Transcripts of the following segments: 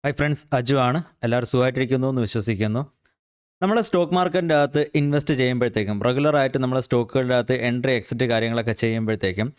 Hi friends, Aju ആണ്. എല്ലാവരും സുഖമായിട്ടിരിക്കുന്നു എന്ന് വിശ്വസിക്കുന്നു. നമ്മൾ സ്റ്റോക്ക് മാർക്കറ്റിൻ്റെ അകത്ത് ഇൻവെസ്റ്റ് ചെയ്യുമ്പോഴത്തേക്കും റെഗുലറായിട്ട് നമ്മൾ സ്റ്റോക്കുകളുടെ അകത്ത് എൻട്രി എക്സിറ്റ് കാര്യങ്ങളൊക്കെ ചെയ്യുമ്പോഴത്തേക്കും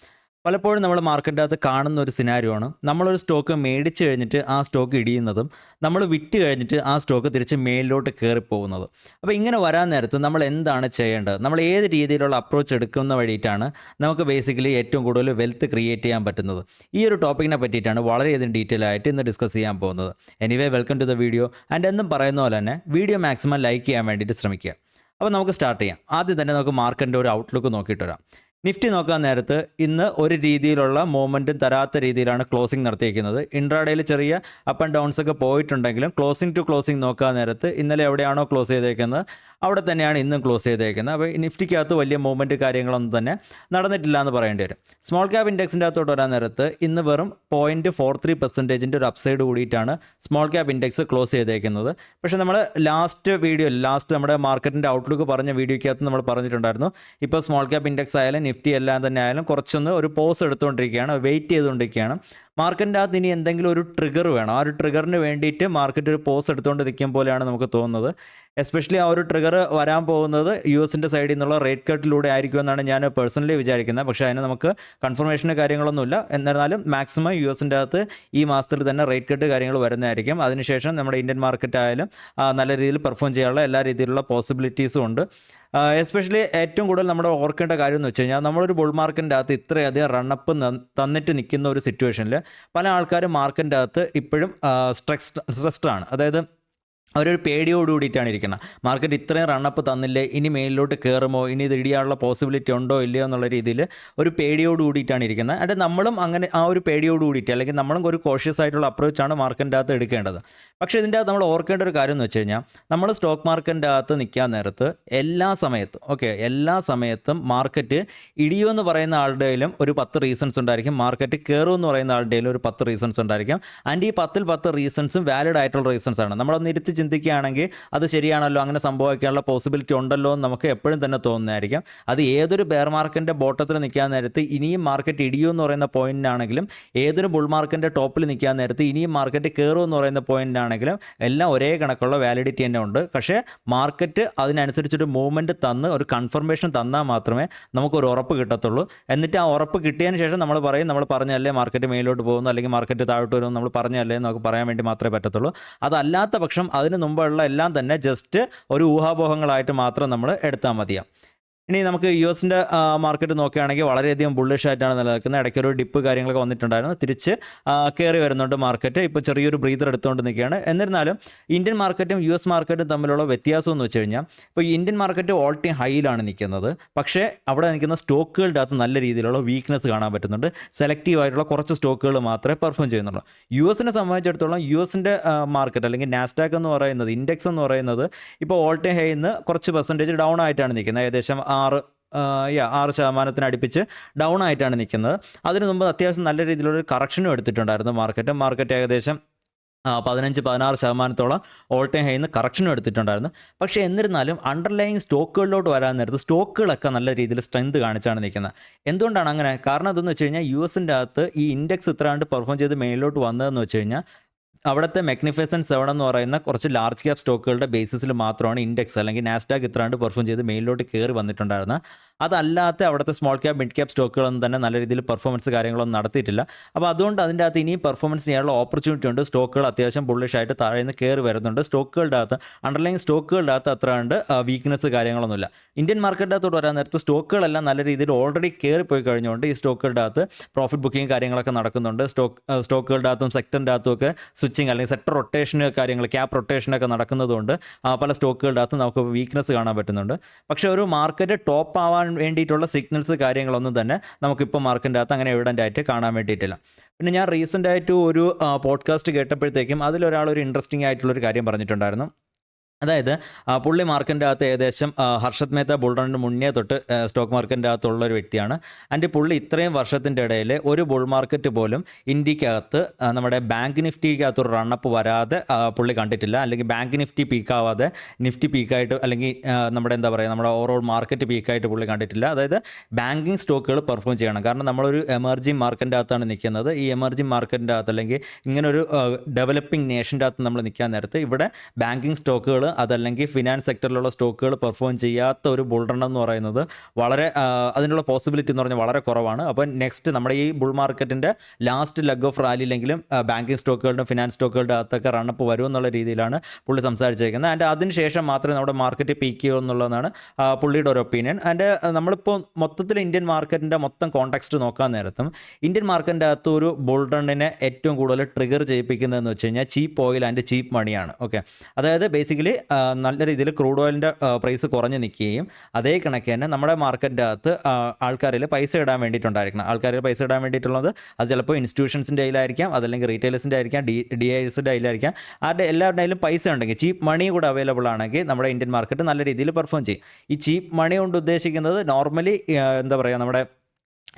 പലപ്പോഴും നമ്മൾ മാർക്കറ്റിൻ്റെ അകത്ത് കാണുന്ന ഒരു സിനാരിയോ ആണ്. നമ്മളൊരു സ്റ്റോക്ക് മേടിച്ച് കഴിഞ്ഞിട്ട് ആ സ്റ്റോക്ക് ഇടിയുന്നതും നമ്മൾ വിറ്റ് കഴിഞ്ഞിട്ട് ആ സ്റ്റോക്ക് തിരിച്ച് മേലിലോട്ട് കയറിപ്പോകുന്നത്. അപ്പോൾ ഇങ്ങനെ വരാൻ നേരത്ത് നമ്മൾ എന്താണ് ചെയ്യേണ്ടത്, നമ്മൾ ഏത് രീതിയിലുള്ള അപ്രോച്ച് എടുക്കുന്ന വഴിയിട്ടാണ് നമുക്ക് ബേസിക്കലി ഏറ്റവും കൂടുതൽ വെൽത്ത് ക്രിയേറ്റ് ചെയ്യാൻ പറ്റുന്നത്. ഈ ഒരു ടോപ്പിക്കിനെ പറ്റിയിട്ടാണ് വളരെയധികം ഡീറ്റെയിൽ ആയിട്ട് ഇന്ന് ഡിസ്കസ് ചെയ്യാൻ പോകുന്നത്. Anyway, welcome to the video. And എന്നും പറയുന്ന പോലെ തന്നെ വീഡിയോ മാക്സിമം ലൈക്ക് ചെയ്യാൻ വേണ്ടിയിട്ട് ശ്രമിക്കുക. അപ്പോൾ നമുക്ക് സ്റ്റാർട്ട് ചെയ്യാം. ആദ്യം തന്നെ നമുക്ക് മാർക്കറ്റിൻ്റെ ഒരു ഔട്ട്ലുക്ക് നോക്കിയിട്ട് വരാം. നിഫ്റ്റി നോക്കാൻ നേരത്ത് ഇന്ന് ഒരു രീതിയിലുള്ള മൂവ്മെൻറ്റും തരാത്ത രീതിയിലാണ് ക്ലോസിംഗ് നടത്തിയിരിക്കുന്നത്. ഇൻട്രാഡേയിൽ ചെറിയ അപ്പ് ആൻഡ് ഡൗൺസ് ഒക്കെ പോയിട്ടുണ്ടെങ്കിലും ക്ലോസിംഗ് ടു ക്ലോസിംഗ് നോക്കാൻ നേരത്ത് ഇന്നലെ എവിടെയാണോ ക്ലോസ് ചെയ്തേക്കുന്നത് അവിടെ തന്നെയാണ് ഇന്നും ക്ലോസ് ചെയ്തേക്കുന്നത്. അപ്പോൾ നിഫ്റ്റിക്കകത്ത് വലിയ മൂവ്മെൻറ്റ് കാര്യങ്ങളൊന്നും തന്നെ നടന്നിട്ടില്ല എന്ന് പറയേണ്ടി വരും. സ്മോൾ ക്യാപ് ഇൻഡെക്സിൻ്റെ അകത്തോട്ട് വരാൻ നേരത്ത് ഇന്ന് വെറും 0.43% ഒരു അപ്സൈഡ് കൂടിയിട്ടാണ് സ്മോൾ ക്യാപ് ഇൻഡെക്സ് ക്ലോസ് ചെയ്തേക്കുന്നത്. പക്ഷേ നമ്മൾ ലാസ്റ്റ് നമ്മുടെ മാർക്കറ്റിൻ്റെ ഔട്ട്ലുക്ക് പറഞ്ഞ വീഡിയോയ്ക്കകത്ത് നമ്മൾ പറഞ്ഞിട്ടുണ്ടായിരുന്നു, ഇപ്പോൾ സ്മോൾ ക്യാപ് ഇൻഡെക്സ് ആയാലും നിഫ്റ്റി എല്ലാം തന്നെ ആയാലും കുറച്ചൊന്ന് ഒരു പോസ് എടുത്തുകൊണ്ടിരിക്കുകയാണ്, വെയിറ്റ് ചെയ്തുകൊണ്ടിരിക്കുകയാണ്. മാർക്കറ്റിൻ്റെ അകത്ത് ഇനി എന്തെങ്കിലും ഒരു ട്രിഗർ വേണം. ആ ഒരു ട്രിഗറിന് വേണ്ടിയിട്ട് മാർക്കറ്റ് ഒരു പോസ് എടുത്തുകൊണ്ട് നിൽക്കും പോലെയാണ് നമുക്ക് തോന്നുന്നത്. എസ്പെഷ്യലി ആ ഒരു ട്രിഗർ വരാൻ പോകുന്നത് യുഎസിൻ്റെ സൈഡിൽ നിന്നുള്ള റേറ്റ് കട്ടിലൂടെ ആയിരിക്കുമെന്നാണ് ഞാൻ പേഴ്സണലി വിചാരിക്കുന്നത്. പക്ഷേ അതിന് നമുക്ക് കൺഫർമേഷന് കാര്യങ്ങളൊന്നുമില്ല. എന്നിരുന്നാലും മാക്സിമം യുഎസിൻ്റെ അകത്ത് ഈ മാസത്തിൽ തന്നെ റേറ്റ് കട്ട് കാര്യങ്ങൾ വരുന്നതായിരിക്കും. അതിനുശേഷം നമ്മുടെ ഇന്ത്യൻ മാർക്കറ്റ് ആയാലും നല്ല രീതിയിൽ പെർഫോം ചെയ്യാനുള്ള എല്ലാ രീതിയിലുള്ള പോസിബിലിറ്റീസും ഉണ്ട്. എസ്പെഷ്യലി ഏറ്റവും കൂടുതൽ നമ്മൾ ഓർക്കേണ്ട കാര്യം എന്ന് വെച്ച് കഴിഞ്ഞാൽ, നമ്മളൊരു ബുൾ മാർക്കറ്റിൻ്റെ അകത്ത് ഇത്രയധികം റണ്ണപ്പ് തന്നിട്ട് നിൽക്കുന്ന ഒരു സിറ്റുവേഷനിൽ പല ആൾക്കാരും മാർക്കറ്റിൻ്റെ അകത്ത് ഇപ്പോഴും സ്ട്രെസ്ഡ് ആണ്. അതായത് അവരൊരു പേടിയോട് കൂടിയിട്ടാണ് ഇരിക്കുന്നത്. മാർക്കറ്റ് ഇത്രയും റണ്ണപ്പ് തന്നില്ലേ, ഇനി മേലിലോട്ട് കയറുമോ, ഇനി ഇത് ഇടിയാനുള്ള പോസിബിലിറ്റി ഉണ്ടോ ഇല്ലയോ എന്നുള്ള രീതിയിൽ ഒരു പേടിയോട് കൂടിയിട്ടാണ് ഇരിക്കുന്നത്. അത് നമ്മളും അങ്ങനെ ആ ഒരു പേടിയോട് കൂടിയിട്ട്, അല്ലെങ്കിൽ നമ്മളും ഒരു കോഷ്യസ് ആയിട്ടുള്ള അപ്രോച്ചാണ് മാർക്കറ്റിൻ്റെ അകത്ത് എടുക്കേണ്ടത്. പക്ഷേ ഇതിൻ്റെ അകത്ത് നമ്മൾ ഓർക്കേണ്ട ഒരു കാര്യം എന്ന് വെച്ച് കഴിഞ്ഞാൽ, നമ്മൾ സ്റ്റോക്ക് മാർക്കറ്റിൻ്റെ അകത്ത് നിൽക്കാൻ നേരത്ത് എല്ലാ സമയത്തും മാർക്കറ്റ് ഇടിയുമെന്ന് പറയുന്ന ആളുടെയിലും ഒരു 10 റീസൺസ് ഉണ്ടായിരിക്കും, മാർക്കറ്റ് കയറുമെന്ന് പറയുന്ന ആളുടെയിലും ഒരു 10 റീസൺസ് ഉണ്ടായിരിക്കും. ആൻഡ് ഈ 10 റീസൺസും വാലിഡ് ആയിട്ടുള്ള റീസൺസ് ആണ്. നമ്മളൊന്ന് ഇരുത്തി ചിന്തിക്കുകയാണെങ്കിൽ അത് ശരിയാണല്ലോ, അങ്ങനെ സംഭവിക്കാനുള്ള പോസിബിലിറ്റി ഉണ്ടല്ലോ എന്ന് നമുക്ക് എപ്പോഴും തന്നെ തോന്നുന്നതായിരിക്കും. അത് ഏതൊരു ബെയർ മാർക്കറ്റിൻ്റെ ബോട്ടത്തിൽ നിൽക്കാൻ നേരത്ത് ഇനിയും മാർക്കറ്റ് ഇടിയുമെന്ന് പറയുന്ന പോയിന്റിനാണെങ്കിലും, ഏതൊരു ബുൾ മാർക്കറ്റിൻ്റെ ടോപ്പിൽ നിൽക്കാൻ നേരത്ത് ഇനിയും മാർക്കറ്റ് കയറുമെന്ന് പറയുന്ന പോയിന്റിനാണെങ്കിലും എല്ലാം ഒരേ കണക്കുള്ള വാലിഡിറ്റി തന്നെ ഉണ്ട്. പക്ഷേ മാർക്കറ്റ് അതിനനുസരിച്ചൊരു മൂവ്മെൻറ്റ് തന്ന് ഒരു കൺഫർമേഷൻ തന്നാൽ മാത്രമേ നമുക്കൊരു ഉറപ്പ് കിട്ടത്തുള്ളൂ. എന്നിട്ട് ആ ഉറപ്പ് കിട്ടിയതിന് ശേഷം നമ്മൾ പറയും, നമ്മൾ പറഞ്ഞല്ലേ മാർക്കറ്റ് മേലോട്ട് പോകുന്നു, അല്ലെങ്കിൽ മാർക്കറ്റ് താഴോട്ട് വരുന്നു, നമ്മൾ പറഞ്ഞല്ലേ നമുക്ക് പറയാൻ വേണ്ടി മാത്രമേ പറ്റത്തുള്ളൂ. അതല്ലാത്ത പക്ഷം അതിന് മുമ്പുള്ള എല്ലാം തന്നെ ജസ്റ്റ് ഒരു ഊഹാപോഹങ്ങളായിട്ട് മാത്രം നമ്മൾ എടുത്താൽ മതിയാവും. ഇനി നമുക്ക് യുഎസിൻ്റെ മാർക്കറ്റ് നോക്കുകയാണെങ്കിൽ വളരെയധികം ബുള്ളിഷ് ആയിട്ടാണ് നിലനിൽക്കുന്നത്. ഇടയ്ക്കൊരു ഡിപ്പ് കാര്യങ്ങളൊക്കെ വന്നിട്ടുണ്ടായിരുന്നു, തിരിച്ച് കയറി വരുന്നുണ്ട് മാർക്കറ്റ്. ഇപ്പോൾ ചെറിയൊരു ബ്രീതർ എടുത്തുകൊണ്ട് നിൽക്കുകയാണ്. എന്നിരുന്നാലും ഇന്ത്യൻ മാർക്കറ്റും യു എസ് മാർക്കറ്റും തമ്മിലുള്ള വ്യത്യാസം എന്ന് വെച്ച് കഴിഞ്ഞാൽ, ഇപ്പോൾ ഇന്ത്യൻ മാർക്കറ്റ് ഓൾ ടൈം ഹൈയിലാണ് നിൽക്കുന്നത്. പക്ഷേ അവിടെ നിൽക്കുന്ന സ്റ്റോക്കുകളുടെ അകത്ത് നല്ല രീതിയിലുള്ള വീക്ക്നെസ് കാണാൻ പറ്റുന്നുണ്ട്. സെലക്റ്റീവ് ആയിട്ടുള്ള കുറച്ച് സ്റ്റോക്കുകൾ മാത്രമേ പെർഫോം ചെയ്യുന്നുള്ളൂ. യു എസിനെ സംബന്ധിച്ചിടത്തോളം യു എസിൻ്റെ മാർക്കറ്റ് അല്ലെങ്കിൽ നാസ്ഡാക്ക് എന്ന് പറയുന്നത്, ഇൻഡെക്സ് എന്ന് പറയുന്നത് ഇപ്പോൾ ഓൾ ടൈം ഹൈയിൽ നിന്ന് കുറച്ച് പെർസെൻറ്റേജ് ഡൗൺ ആയിട്ടാണ് നിൽക്കുന്നത്. ഏകദേശം 6% അടുപ്പിച്ച് ഡൗൺ ആയിട്ടാണ് നിൽക്കുന്നത്. അതിന് മുമ്പ് അത്യാവശ്യം നല്ല രീതിയിലൊരു കറക്ഷനും എടുത്തിട്ടുണ്ടായിരുന്നു മാർക്കറ്റ് ഏകദേശം 15-16% ഓൾ ടൈം ഹൈയിൽ നിന്ന് കറക്ഷനും എടുത്തിട്ടുണ്ടായിരുന്നു. പക്ഷേ എന്നിരുന്നാലും അണ്ടർലൈങ് സ്റ്റോക്കുകളിലോട്ട് വരാൻ നേരത്ത് സ്റ്റോക്കുകളൊക്കെ നല്ല രീതിയിൽ സ്ട്രെങ്ത് കാണിച്ചാണ് നിൽക്കുന്നത്. എന്തുകൊണ്ടാണ് അങ്ങനെ? കാരണം എന്തെന്ന് വെച്ച് കഴിഞ്ഞാൽ, യു എസിൻ്റെ അകത്ത് ഈ ഇൻഡെക്സ് ഇത്രാണ്ട് പെർഫോം ചെയ്ത് മേലിലോട്ട് വന്നതെന്ന് വെച്ച് കഴിഞ്ഞാൽ, അവിടുത്തെ മാഗ്നിഫിസൻറ്റ് 7 എന്ന് പറയുന്ന കുറച്ച് ലാർജ് ക്യാപ് സ്റ്റോക്കുകളുടെ ബേസിസിൽ മാത്രമാണ് ഇൻഡെക്സ് അല്ലെങ്കിൽ നാസ്ഡാക്ക് ഇത്രാണ്ട് പെർഫോം ചെയ്ത് മേലിലോട്ട് കയറി വന്നിട്ടുണ്ടായിരുന്നത്. അതല്ലാത്ത അവിടുത്തെ സ്മോൾ ക്യാപ് മിഡ് ക്യാപ് സ്റ്റോക്കുകളൊന്നും തന്നെ നല്ല രീതിയിൽ പെർഫോമൻസ് കാര്യങ്ങളൊന്നും നടത്തിയിട്ടില്ല. അപ്പോൾ അതുകൊണ്ട് അതിൻ്റെ അകത്ത് ഇനിയും പെർഫോമൻസ് ചെയ്യാനുള്ള ഓപ്പർച്യൂണിറ്റി ഉണ്ട്. സ്റ്റോക്കുകൾ അത്യാവശ്യം ബുള്ളിഷായിട്ട് താഴെ നിന്ന് കയറി വരുന്നുണ്ട്. സ്റ്റോക്കുകളുടെ അകത്ത് അണ്ടർലൈൻ സ്റ്റോക്കുകളുടെ അകത്ത് അത്ര കണ്ട് വീക്ക്നെസ് കാര്യങ്ങളൊന്നുമില്ല. ഇന്ത്യൻ മാർക്കറ്റിൻ്റെ അകത്തോട്ട് വരാൻ നേരത്ത് സ്റ്റോക്കുകളെല്ലാം നല്ല രീതിയിൽ ഓൾറെഡി കയറിപ്പോയി കഴിഞ്ഞുകൊണ്ട് ഈ സ്റ്റോക്കുകളുടെ അകത്ത് പ്രോഫിറ്റ് ബുക്കിംഗ് കാര്യങ്ങളൊക്കെ നടക്കുന്നുണ്ട്. സ്റ്റോക്കുകളുടെ അകത്തും സെക്ടറിൻ്റെ അകത്തും ഒക്കെ സ്വിച്ചിങ് അല്ലെങ്കിൽ സെക്ടർ റൊട്ടേഷൻ കാര്യങ്ങൾ, ക്യാപ് റൊട്ടേഷനൊക്കെ നടക്കുന്നതുകൊണ്ട് പല സ്റ്റോക്കുകളുടെ അകത്ത് നമുക്ക് വീക്ക്നെസ് കാണാൻ പറ്റുന്നുണ്ട്. പക്ഷേ ഒരു മാർക്കറ്റ് ടോപ്പ് ആവാൻ വേണ്ടിയിട്ടുള്ള സിഗ്നൽസ് കാര്യങ്ങളൊന്നും തന്നെ നമുക്കിപ്പോൾ മാർക്കറ്റിൻ്റെ അകത്ത് അങ്ങനെ എവിഡൻ്റ് ആയിട്ട് കാണാൻ വേണ്ടിയിട്ടില്ല. പിന്നെ ഞാൻ റീസെൻ്റ് ആയിട്ട് ഒരു പോഡ്കാസ്റ്റ് കേട്ടപ്പോഴത്തേക്കും അതിലൊരാൾ ഒരു ഇൻട്രസ്റ്റിംഗ് ആയിട്ടുള്ളൊരു കാര്യം പറഞ്ഞിട്ടുണ്ടായിരുന്നു. അതായത് പുള്ളി മാർക്കറ്റിൻ്റെ അകത്ത് ഏകദേശം ഹർഷത് മേത്ത ബുൾ റണ്ണിന് മുന്നേ തൊട്ട് സ്റ്റോക്ക് മാർക്കറ്റിൻ്റെ അകത്തുള്ള ഒരു വ്യക്തിയാണ്. ആൻഡ് പുള്ളി ഇത്രയും വർഷത്തിൻ്റെ ഇടയിൽ ഒരു ബുൾ മാർക്കറ്റ് പോലും ഇന്ത്യക്കകത്ത് നമ്മുടെ ബാങ്ക് നിഫ്റ്റിക്കകത്ത് ഒരു റണ്ണപ്പ് വരാതെ പുള്ളി കണ്ടിട്ടില്ല. അല്ലെങ്കിൽ ബാങ്ക് നിഫ്റ്റി പീക്കാവാതെ നിഫ്റ്റി പീക്കായിട്ട് അല്ലെങ്കിൽ നമ്മുടെ എന്താ പറയുക നമ്മുടെ ഓവറോൾ മാർക്കറ്റ് പീക്കായിട്ട് പുള്ളി കണ്ടിട്ടില്ല. അതായത് ബാങ്കിങ് സ്റ്റോക്കുകൾ പെർഫോം ചെയ്യണം. കാരണം നമ്മളൊരു എമർജിങ് മാർക്കറ്റിൻ്റെ അകത്താണ് നിൽക്കുന്നത്. ഈ എമർജിങ് മാർക്കറ്റിൻ്റെ അകത്ത് അല്ലെങ്കിൽ ഇങ്ങനൊരു ഡെവലപ്പിംഗ് നേഷൻ്റെ അകത്ത് നമ്മൾ നിൽക്കാൻ നേരത്ത് ഇവിടെ ബാങ്കിങ് സ്റ്റോക്കുകൾ അതല്ലെങ്കിൽ ഫിനാൻസ് സെക്ടറിലുള്ള സ്റ്റോക്കുകൾ പെർഫോം ചെയ്യാത്ത ഒരു ബുൾ റൺ എന്ന് പറയുന്നത് വളരെ അതിനുള്ള പോസിബിലിറ്റി എന്ന് പറഞ്ഞാൽ വളരെ കുറവാണ്. അപ്പോൾ നെക്സ്റ്റ് നമ്മുടെ ഈ ബുൾ മാർക്കറ്റിൻ്റെ ലാസ്റ്റ് ലെഗ് ഓഫ് റാലിയിലെങ്കിലും ബാങ്കിങ് സ്റ്റോക്കുകളുടെ ഫിനാൻസ് സ്റ്റോക്കുകളുടെ അകത്തൊക്കെ റണ്ണപ്പ് വരും എന്നുള്ള രീതിയിലാണ് പുള്ളി സംസാരിച്ചേക്കുന്നത്. ആൻഡ് അതിനുശേഷം മാത്രമേ നമ്മുടെ മാർക്കറ്റ് പീക്ക് ചെയ്യൂ എന്നുള്ളതാണ് പുള്ളിയുടെ ഒരു ഒപ്പീനിയൻ. ആൻഡ് നമ്മളിപ്പോൾ മൊത്തത്തിൽ ഇന്ത്യൻ മാർക്കറ്റിൻ്റെ മൊത്തം കോണ്ടെക്സ്റ്റ് നോക്കാൻ നേരത്തും ഇന്ത്യൻ മാർക്കറ്റിൻ്റെ അകത്ത് ഒരു ബുൾ റണ്ണിനെ ഏറ്റവും കൂടുതൽ ട്രിഗർ ചെയ്യിപ്പിക്കുന്നതെന്ന് വെച്ച് കഴിഞ്ഞാൽ ചീപ്പ് ഓയിൽ ആൻഡ് ചീപ്പ് മണിയാണ്. ഓക്കെ, അതായത് ബേസിക്കലി നല്ല രീതിയിൽ ക്രൂഡ് ഓയിലിൻ്റെ പ്രൈസ് കുറഞ്ഞ് നിൽക്കുകയും അതേ കണക്ക് തന്നെ നമ്മുടെ മാർക്കറ്റിൻ്റെ അകത്ത് ആൾക്കാരിൽ പൈസ ഇടാൻ വേണ്ടിയിട്ടുണ്ടായിരിക്കണം. ആൾക്കാരിൽ പൈസ ഇടാൻ വേണ്ടിയിട്ടുള്ളത് അത് ചിലപ്പോൾ ഇൻസ്റ്റിറ്റ്യൂഷൻസിൻ്റെ കയ്യിലായിരിക്കാം, അതല്ലെങ്കിൽ റീറ്റെയിലേഴ്സിൻ്റെ ആയിരിക്കാം, DISൻ്റെ കയ്യിലായിരിക്കാം. ആരുടെ എല്ലാവരുടെ കയ്യിലും പൈസ ഉണ്ടെങ്കിൽ ചീപ്പ് മണി കൂടെ അവൈലബിൾ ആണെങ്കിൽ നമ്മുടെ ഇന്ത്യൻ മാർക്കറ്റ് നല്ല രീതിയിൽ പെർഫോം ചെയ്യും. ഈ ചീപ്പ് മണി കൊണ്ട് ഉദ്ദേശിക്കുന്നത് നോർമലി എന്താ പറയുക നമ്മുടെ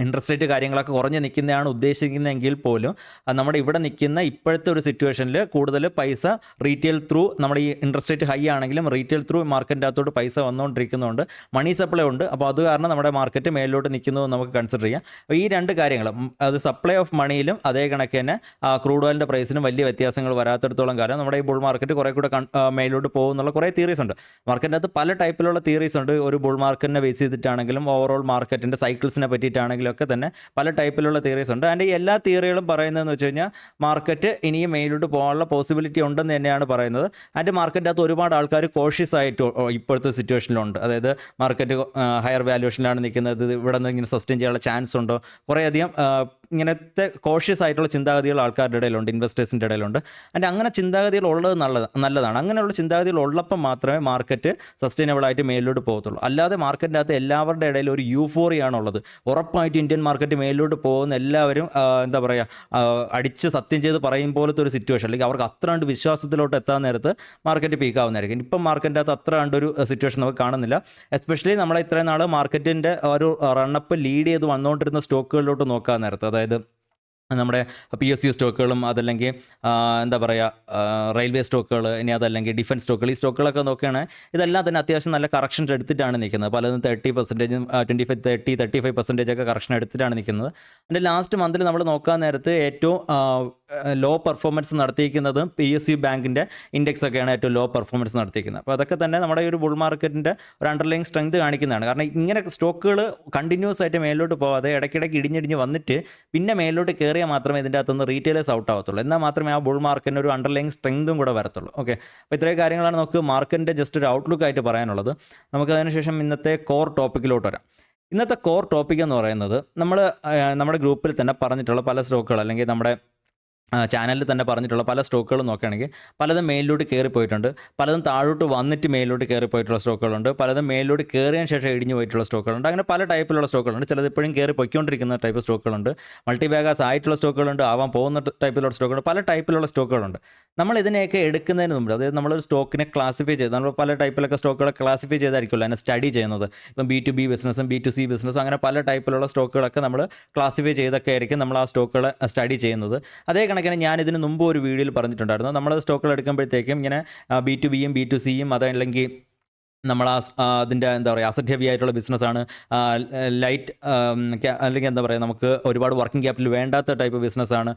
ഇൻട്രസ്റ്റ് റേറ്റ് കാര്യങ്ങളൊക്കെ കുറഞ്ഞ് നിൽക്കുന്നതാണ് ഉദ്ദേശിക്കുന്നതെങ്കിൽ പോലും നമ്മുടെ ഇവിടെ നിൽക്കുന്ന ഇപ്പോഴത്തെ ഒരു സിറ്റുവേഷനിൽ കൂടുതൽ പൈസ റീറ്റെയിൽ ത്രൂ നമ്മുടെ ഈ ഇൻട്രസ്റ്റ് റേറ്റ് ഹൈ ആണെങ്കിലും റീറ്റെയിൽ ത്രൂ മാർക്കറ്റിൻ്റെ അകത്തോട്ട് പൈസ വന്നുകൊണ്ടിരിക്കുന്നതുകൊണ്ട് മണി സപ്ലൈ ഉണ്ട്. അപ്പോൾ അത് കാരണം നമ്മുടെ മാർക്കറ്റ് മേലോട്ട് നിൽക്കുന്നു നമുക്ക് കൺസിഡർ ചെയ്യാം. അപ്പോൾ ഈ രണ്ട് കാര്യങ്ങളും അത് സപ്ലൈ ഓഫ് മണിയിലും അതേ കണക്ക് തന്നെ ക്രൂഡ് ഓയിലിൻ്റെ പ്രൈസിനും വലിയ വ്യത്യാസങ്ങൾ വരാത്തിടത്തോളം കാലം നമ്മുടെ ഈ ബുൾ മാർക്കറ്റ് കുറേ കൂടെ മേലോട്ട് പോകുന്നുള്ള കുറേ തിയറീസ് ഉണ്ട്. മാർക്കറ്റിൻ്റെ അകത്ത് പല ടൈപ്പിലുള്ള തിയറീസ് ഉണ്ട്. ഒരു ബുൾ മാർക്കറ്റിനെ ബേസ് ചെയ്തിട്ടാണെങ്കിലും ഓവറോൾ മാർക്കറ്റിൻ്റെ സൈക്കിൾസിനെ പറ്റിയിട്ടാണെങ്കിലും ഒക്കെ തന്നെ പല ടൈപ്പിലുള്ള തിയറീസ് ഉണ്ട്. ആൻഡ് ഈ എല്ലാ തിയറികളും പറയുന്നതെന്ന് വെച്ച് കഴിഞ്ഞാൽ മാർക്കറ്റ് ഇനിയും മേലോട്ട് പോകാനുള്ള പോസിബിലിറ്റി ഉണ്ടെന്ന് തന്നെയാണ് പറയുന്നത്. ആൻഡ് മാർക്കറ്റിൻ്റെ അകത്ത് ഒരുപാട് ആൾക്കാർ കോഷ്യസ് ആയിട്ട് ഇപ്പോഴത്തെ സിറ്റുവേഷനിലുണ്ട്. അതായത് മാർക്കറ്റ് ഹയർ വാല്യൂഷനിലാണ് നിൽക്കുന്നത്, ഇവിടെ നിന്ന് ഇങ്ങനെ സസ്റ്റെയിൻ ചെയ്യാനുള്ള ചാൻസ് ഉണ്ടോ, കുറേയധികം ഇങ്ങനത്തെ കോഷ്യസ് ആയിട്ടുള്ള ചിന്താഗതികൾ ആൾക്കാരുടെ ഇടയിലുണ്ട്, ഇൻവെസ്റ്റേഴ്സിൻ്റെ ഇടയിലുണ്ട്. ആൻഡ് അങ്ങനെ ചിന്താഗതികൾ ഉള്ളത് നല്ലതാണ്. അങ്ങനെയുള്ള ചിന്താഗതികൾ ഉള്ളപ്പം മാത്രമേ മാർക്കറ്റ് സസ്റ്റൈനബിൾ ആയിട്ട് മേലോട്ട് പോകത്തുള്ളൂ. അല്ലാതെ മാർക്കറ്റിൻ്റെ അകത്ത് എല്ലാവരുടെ ഇടയിൽ ഒരു യൂഫോറിയാണുള്ളത്. ഉറപ്പായിട്ട് ഇന്ത്യൻ മാർക്കറ്റ് മേലോട്ട് പോകുന്ന എല്ലാവരും എന്താ പറയുക അടിച്ച് സത്യം ചെയ്ത് പറയും പോലത്തെ ഒരു സിറ്റുവേഷൻ, അല്ലെങ്കിൽ അവർക്ക് അത്ര കണ്ട് വിശ്വാസത്തിലോട്ട് എത്താൻ നേരത്ത് മാർക്കറ്റ് പീക്കാവുന്നതായിരിക്കും. ഇപ്പം മാർക്കറ്റിൻ്റെ അകത്ത് അത്ര കണ്ടൊരു സിറ്റുവേഷൻ നമുക്ക് കാണുന്നില്ല. എസ്പെഷ്യലി നമ്മളെ ഇത്രയും നാൾ മാർക്കറ്റിൻ്റെ ഒരു റണ്ണപ്പ് ലീഡ് ചെയ്ത് വന്നുകൊണ്ടിരുന്ന സ്റ്റോക്കുകളിലോട്ട് നോക്കാൻ നേരത്ത്, അതായത് നമ്മുടെ PSU സ്റ്റോക്കുകളും അതല്ലെങ്കിൽ എന്താ പറയുക റെയിൽവേ സ്റ്റോക്കുകൾ, ഇനി അതല്ലെങ്കിൽ ഡിഫൻസ് സ്റ്റോക്കുകൾ, ഈ സ്റ്റോക്കുകളൊക്കെ നോക്കുകയാണെങ്കിൽ ഇതെല്ലാം തന്നെ അത്യാവശ്യം നല്ല കറക്ഷൻസ് എടുത്തിട്ടാണ് നിൽക്കുന്നത്. പലതും 30%, 35% ഒക്കെ കറക്ഷൻ എടുത്തിട്ടാണ് നിൽക്കുന്നത്. അതിൻ്റെ ലാസ്റ്റ് മന്തിൽ നമ്മൾ നോക്കാൻ നേരത്ത് ഏറ്റവും ലോ പെർഫോമൻസ് നടത്തിയിരിക്കുന്നതും PSU ബാങ്കിൻ്റെ ഇൻഡെക്സ് ഒക്കെയാണ് ഏറ്റവും ലോ പെർഫോമൻസ് നടത്തിയിരിക്കുന്നത്. അപ്പോൾ അതൊക്കെ തന്നെ നമ്മുടെ ഒരു ബുൾ മാർക്കറ്റിൻ്റെ ഒരു അണ്ടർലൈങ് സ്ട്രെങ്ത് കാണിക്കുന്നതാണ്. കാരണം ഇങ്ങനെ സ്റ്റോക്കുകൾ കണ്ടിന്യൂസ് ആയിട്ട് മേലോട്ട് പോകാതെ ഇടയ്ക്കിടയ്ക്ക് ഇടിഞ്ഞിടിഞ്ഞ് വന്നിട്ട് പിന്നെ മേലോട്ട് കയറിയാൽ മാത്രമേ ഇതിൻ്റെ അകത്തുനിന്ന് റീറ്റെയിലേഴ്സ് ഔട്ട് ആവത്തുള്ളൂ. എന്നാൽ മാത്രമേ ആ ബുൾ മാർക്കറ്റിന് ഒരു അണ്ടർലൈങ് സ്ട്രെങ്തും കൂടെ വരത്തുള്ളൂ. ഓക്കെ, അപ്പോൾ ഇത്രയും കാര്യങ്ങളാണ് നമുക്ക് മാർക്കറ്റിൻ്റെ ജസ്റ്റ് ഒരു ഔട്ട്ലുക്ക് ആയിട്ട് പറയാനുള്ളത്. നമുക്ക് അതിനുശേഷം ഇന്നത്തെ കോർ ടോപ്പിക്കിലോട്ട് വരാം. ഇന്നത്തെ കോർ ടോപ്പിക് എന്ന് പറയുന്നത് നമ്മുടെ ഗ്രൂപ്പിൽ തന്നെ പറഞ്ഞിട്ടുള്ള പല സ്റ്റോക്കുകൾ, അല്ലെങ്കിൽ നമ്മുടെ ചാനലിൽ തന്നെ പറഞ്ഞിട്ടുള്ള പല സ്റ്റോക്കുകളും നോക്കുകയാണെങ്കിൽ പലതും മേലിലോട്ട് കയറിപ്പോയിട്ടുണ്ട്, പലതും താഴോട്ട് വന്നിട്ട് മേലിലോട്ട് കയറിപ്പോയിട്ടുള്ള സ്റ്റോക്കുകളുണ്ട്, പലതും മേലിലോട്ട് കയറിയതിന് ശേഷം ഇടിഞ്ഞു പോയിട്ടുള്ള സ്റ്റോക്കുകളുണ്ട്. അങ്ങനെ പല ടൈപ്പിലുള്ള സ്റ്റോക്കുകളുണ്ട്. ചിലത് ഇപ്പോഴും കയറി പൊയ്ക്കൊണ്ടിരിക്കുന്ന ടൈപ്പ് സ്റ്റോക്കുകളുണ്ട്, മൾട്ടി ബാഗേഴ്സ് ആയിട്ടുള്ള സ്റ്റോക്കുകളുണ്ട്, ആവാൻ പോകുന്ന ടൈപ്പിലുള്ള സ്റ്റോക്കുകളുണ്ട്, പല ടൈപ്പിലുള്ള സ്റ്റോക്കുകളുണ്ട്. നമ്മൾ ഇതിനെയൊക്കെ എടുക്കുന്നതിന് മുമ്പ്, അതായത് നമ്മളൊരു സ്റ്റോക്കിനെ ക്ലാസിഫൈ ചെയ്ത്, നമ്മൾ പല ടൈപ്പിലൊക്കെ സ്റ്റോക്കുകളെ ക്ലാസിഫൈ ചെയ്തായിരിക്കുമല്ലോ അതിനെ സ്റ്റഡി ചെയ്യുന്നത്. ഇപ്പം B2B ബിസിനസ്സും B2C ബിസിനസ്സും അങ്ങനെ പല ടൈപ്പിലുള്ള സ്റ്റോക്കുകളൊക്കെ നമ്മൾ ക്ലാസിഫൈ ചെയ്തൊക്കെ ആയിരിക്കും നമ്മൾ ആ സ്റ്റോക്കുകളെ സ്റ്റഡി ചെയ്യുന്നത്. അതേ കണക്കിന് ഞാൻ ഇതിന് മുമ്പ് ഒരു വീഡിയോയിൽ പറഞ്ഞിട്ടുണ്ടായിരുന്നു, നമ്മൾ സ്റ്റോക്കുകൾ എടുക്കുമ്പോഴത്തേക്കും ഇങ്ങനെ B2Bയും B2Cയും അതല്ലെങ്കിൽ നമ്മൾ അതിൻ്റെ എന്താ പറയുക അസറ്റ് ഹെവി ആയിട്ടുള്ള ബിസിനസ്സാണ്, ലൈറ്റ് അല്ലെങ്കിൽ എന്താ പറയുക നമുക്ക് ഒരുപാട് വർക്കിംഗ് ക്യാപിറ്റൽ വേണ്ടാത്ത ടൈപ്പ് ബിസിനസ്സാണ്,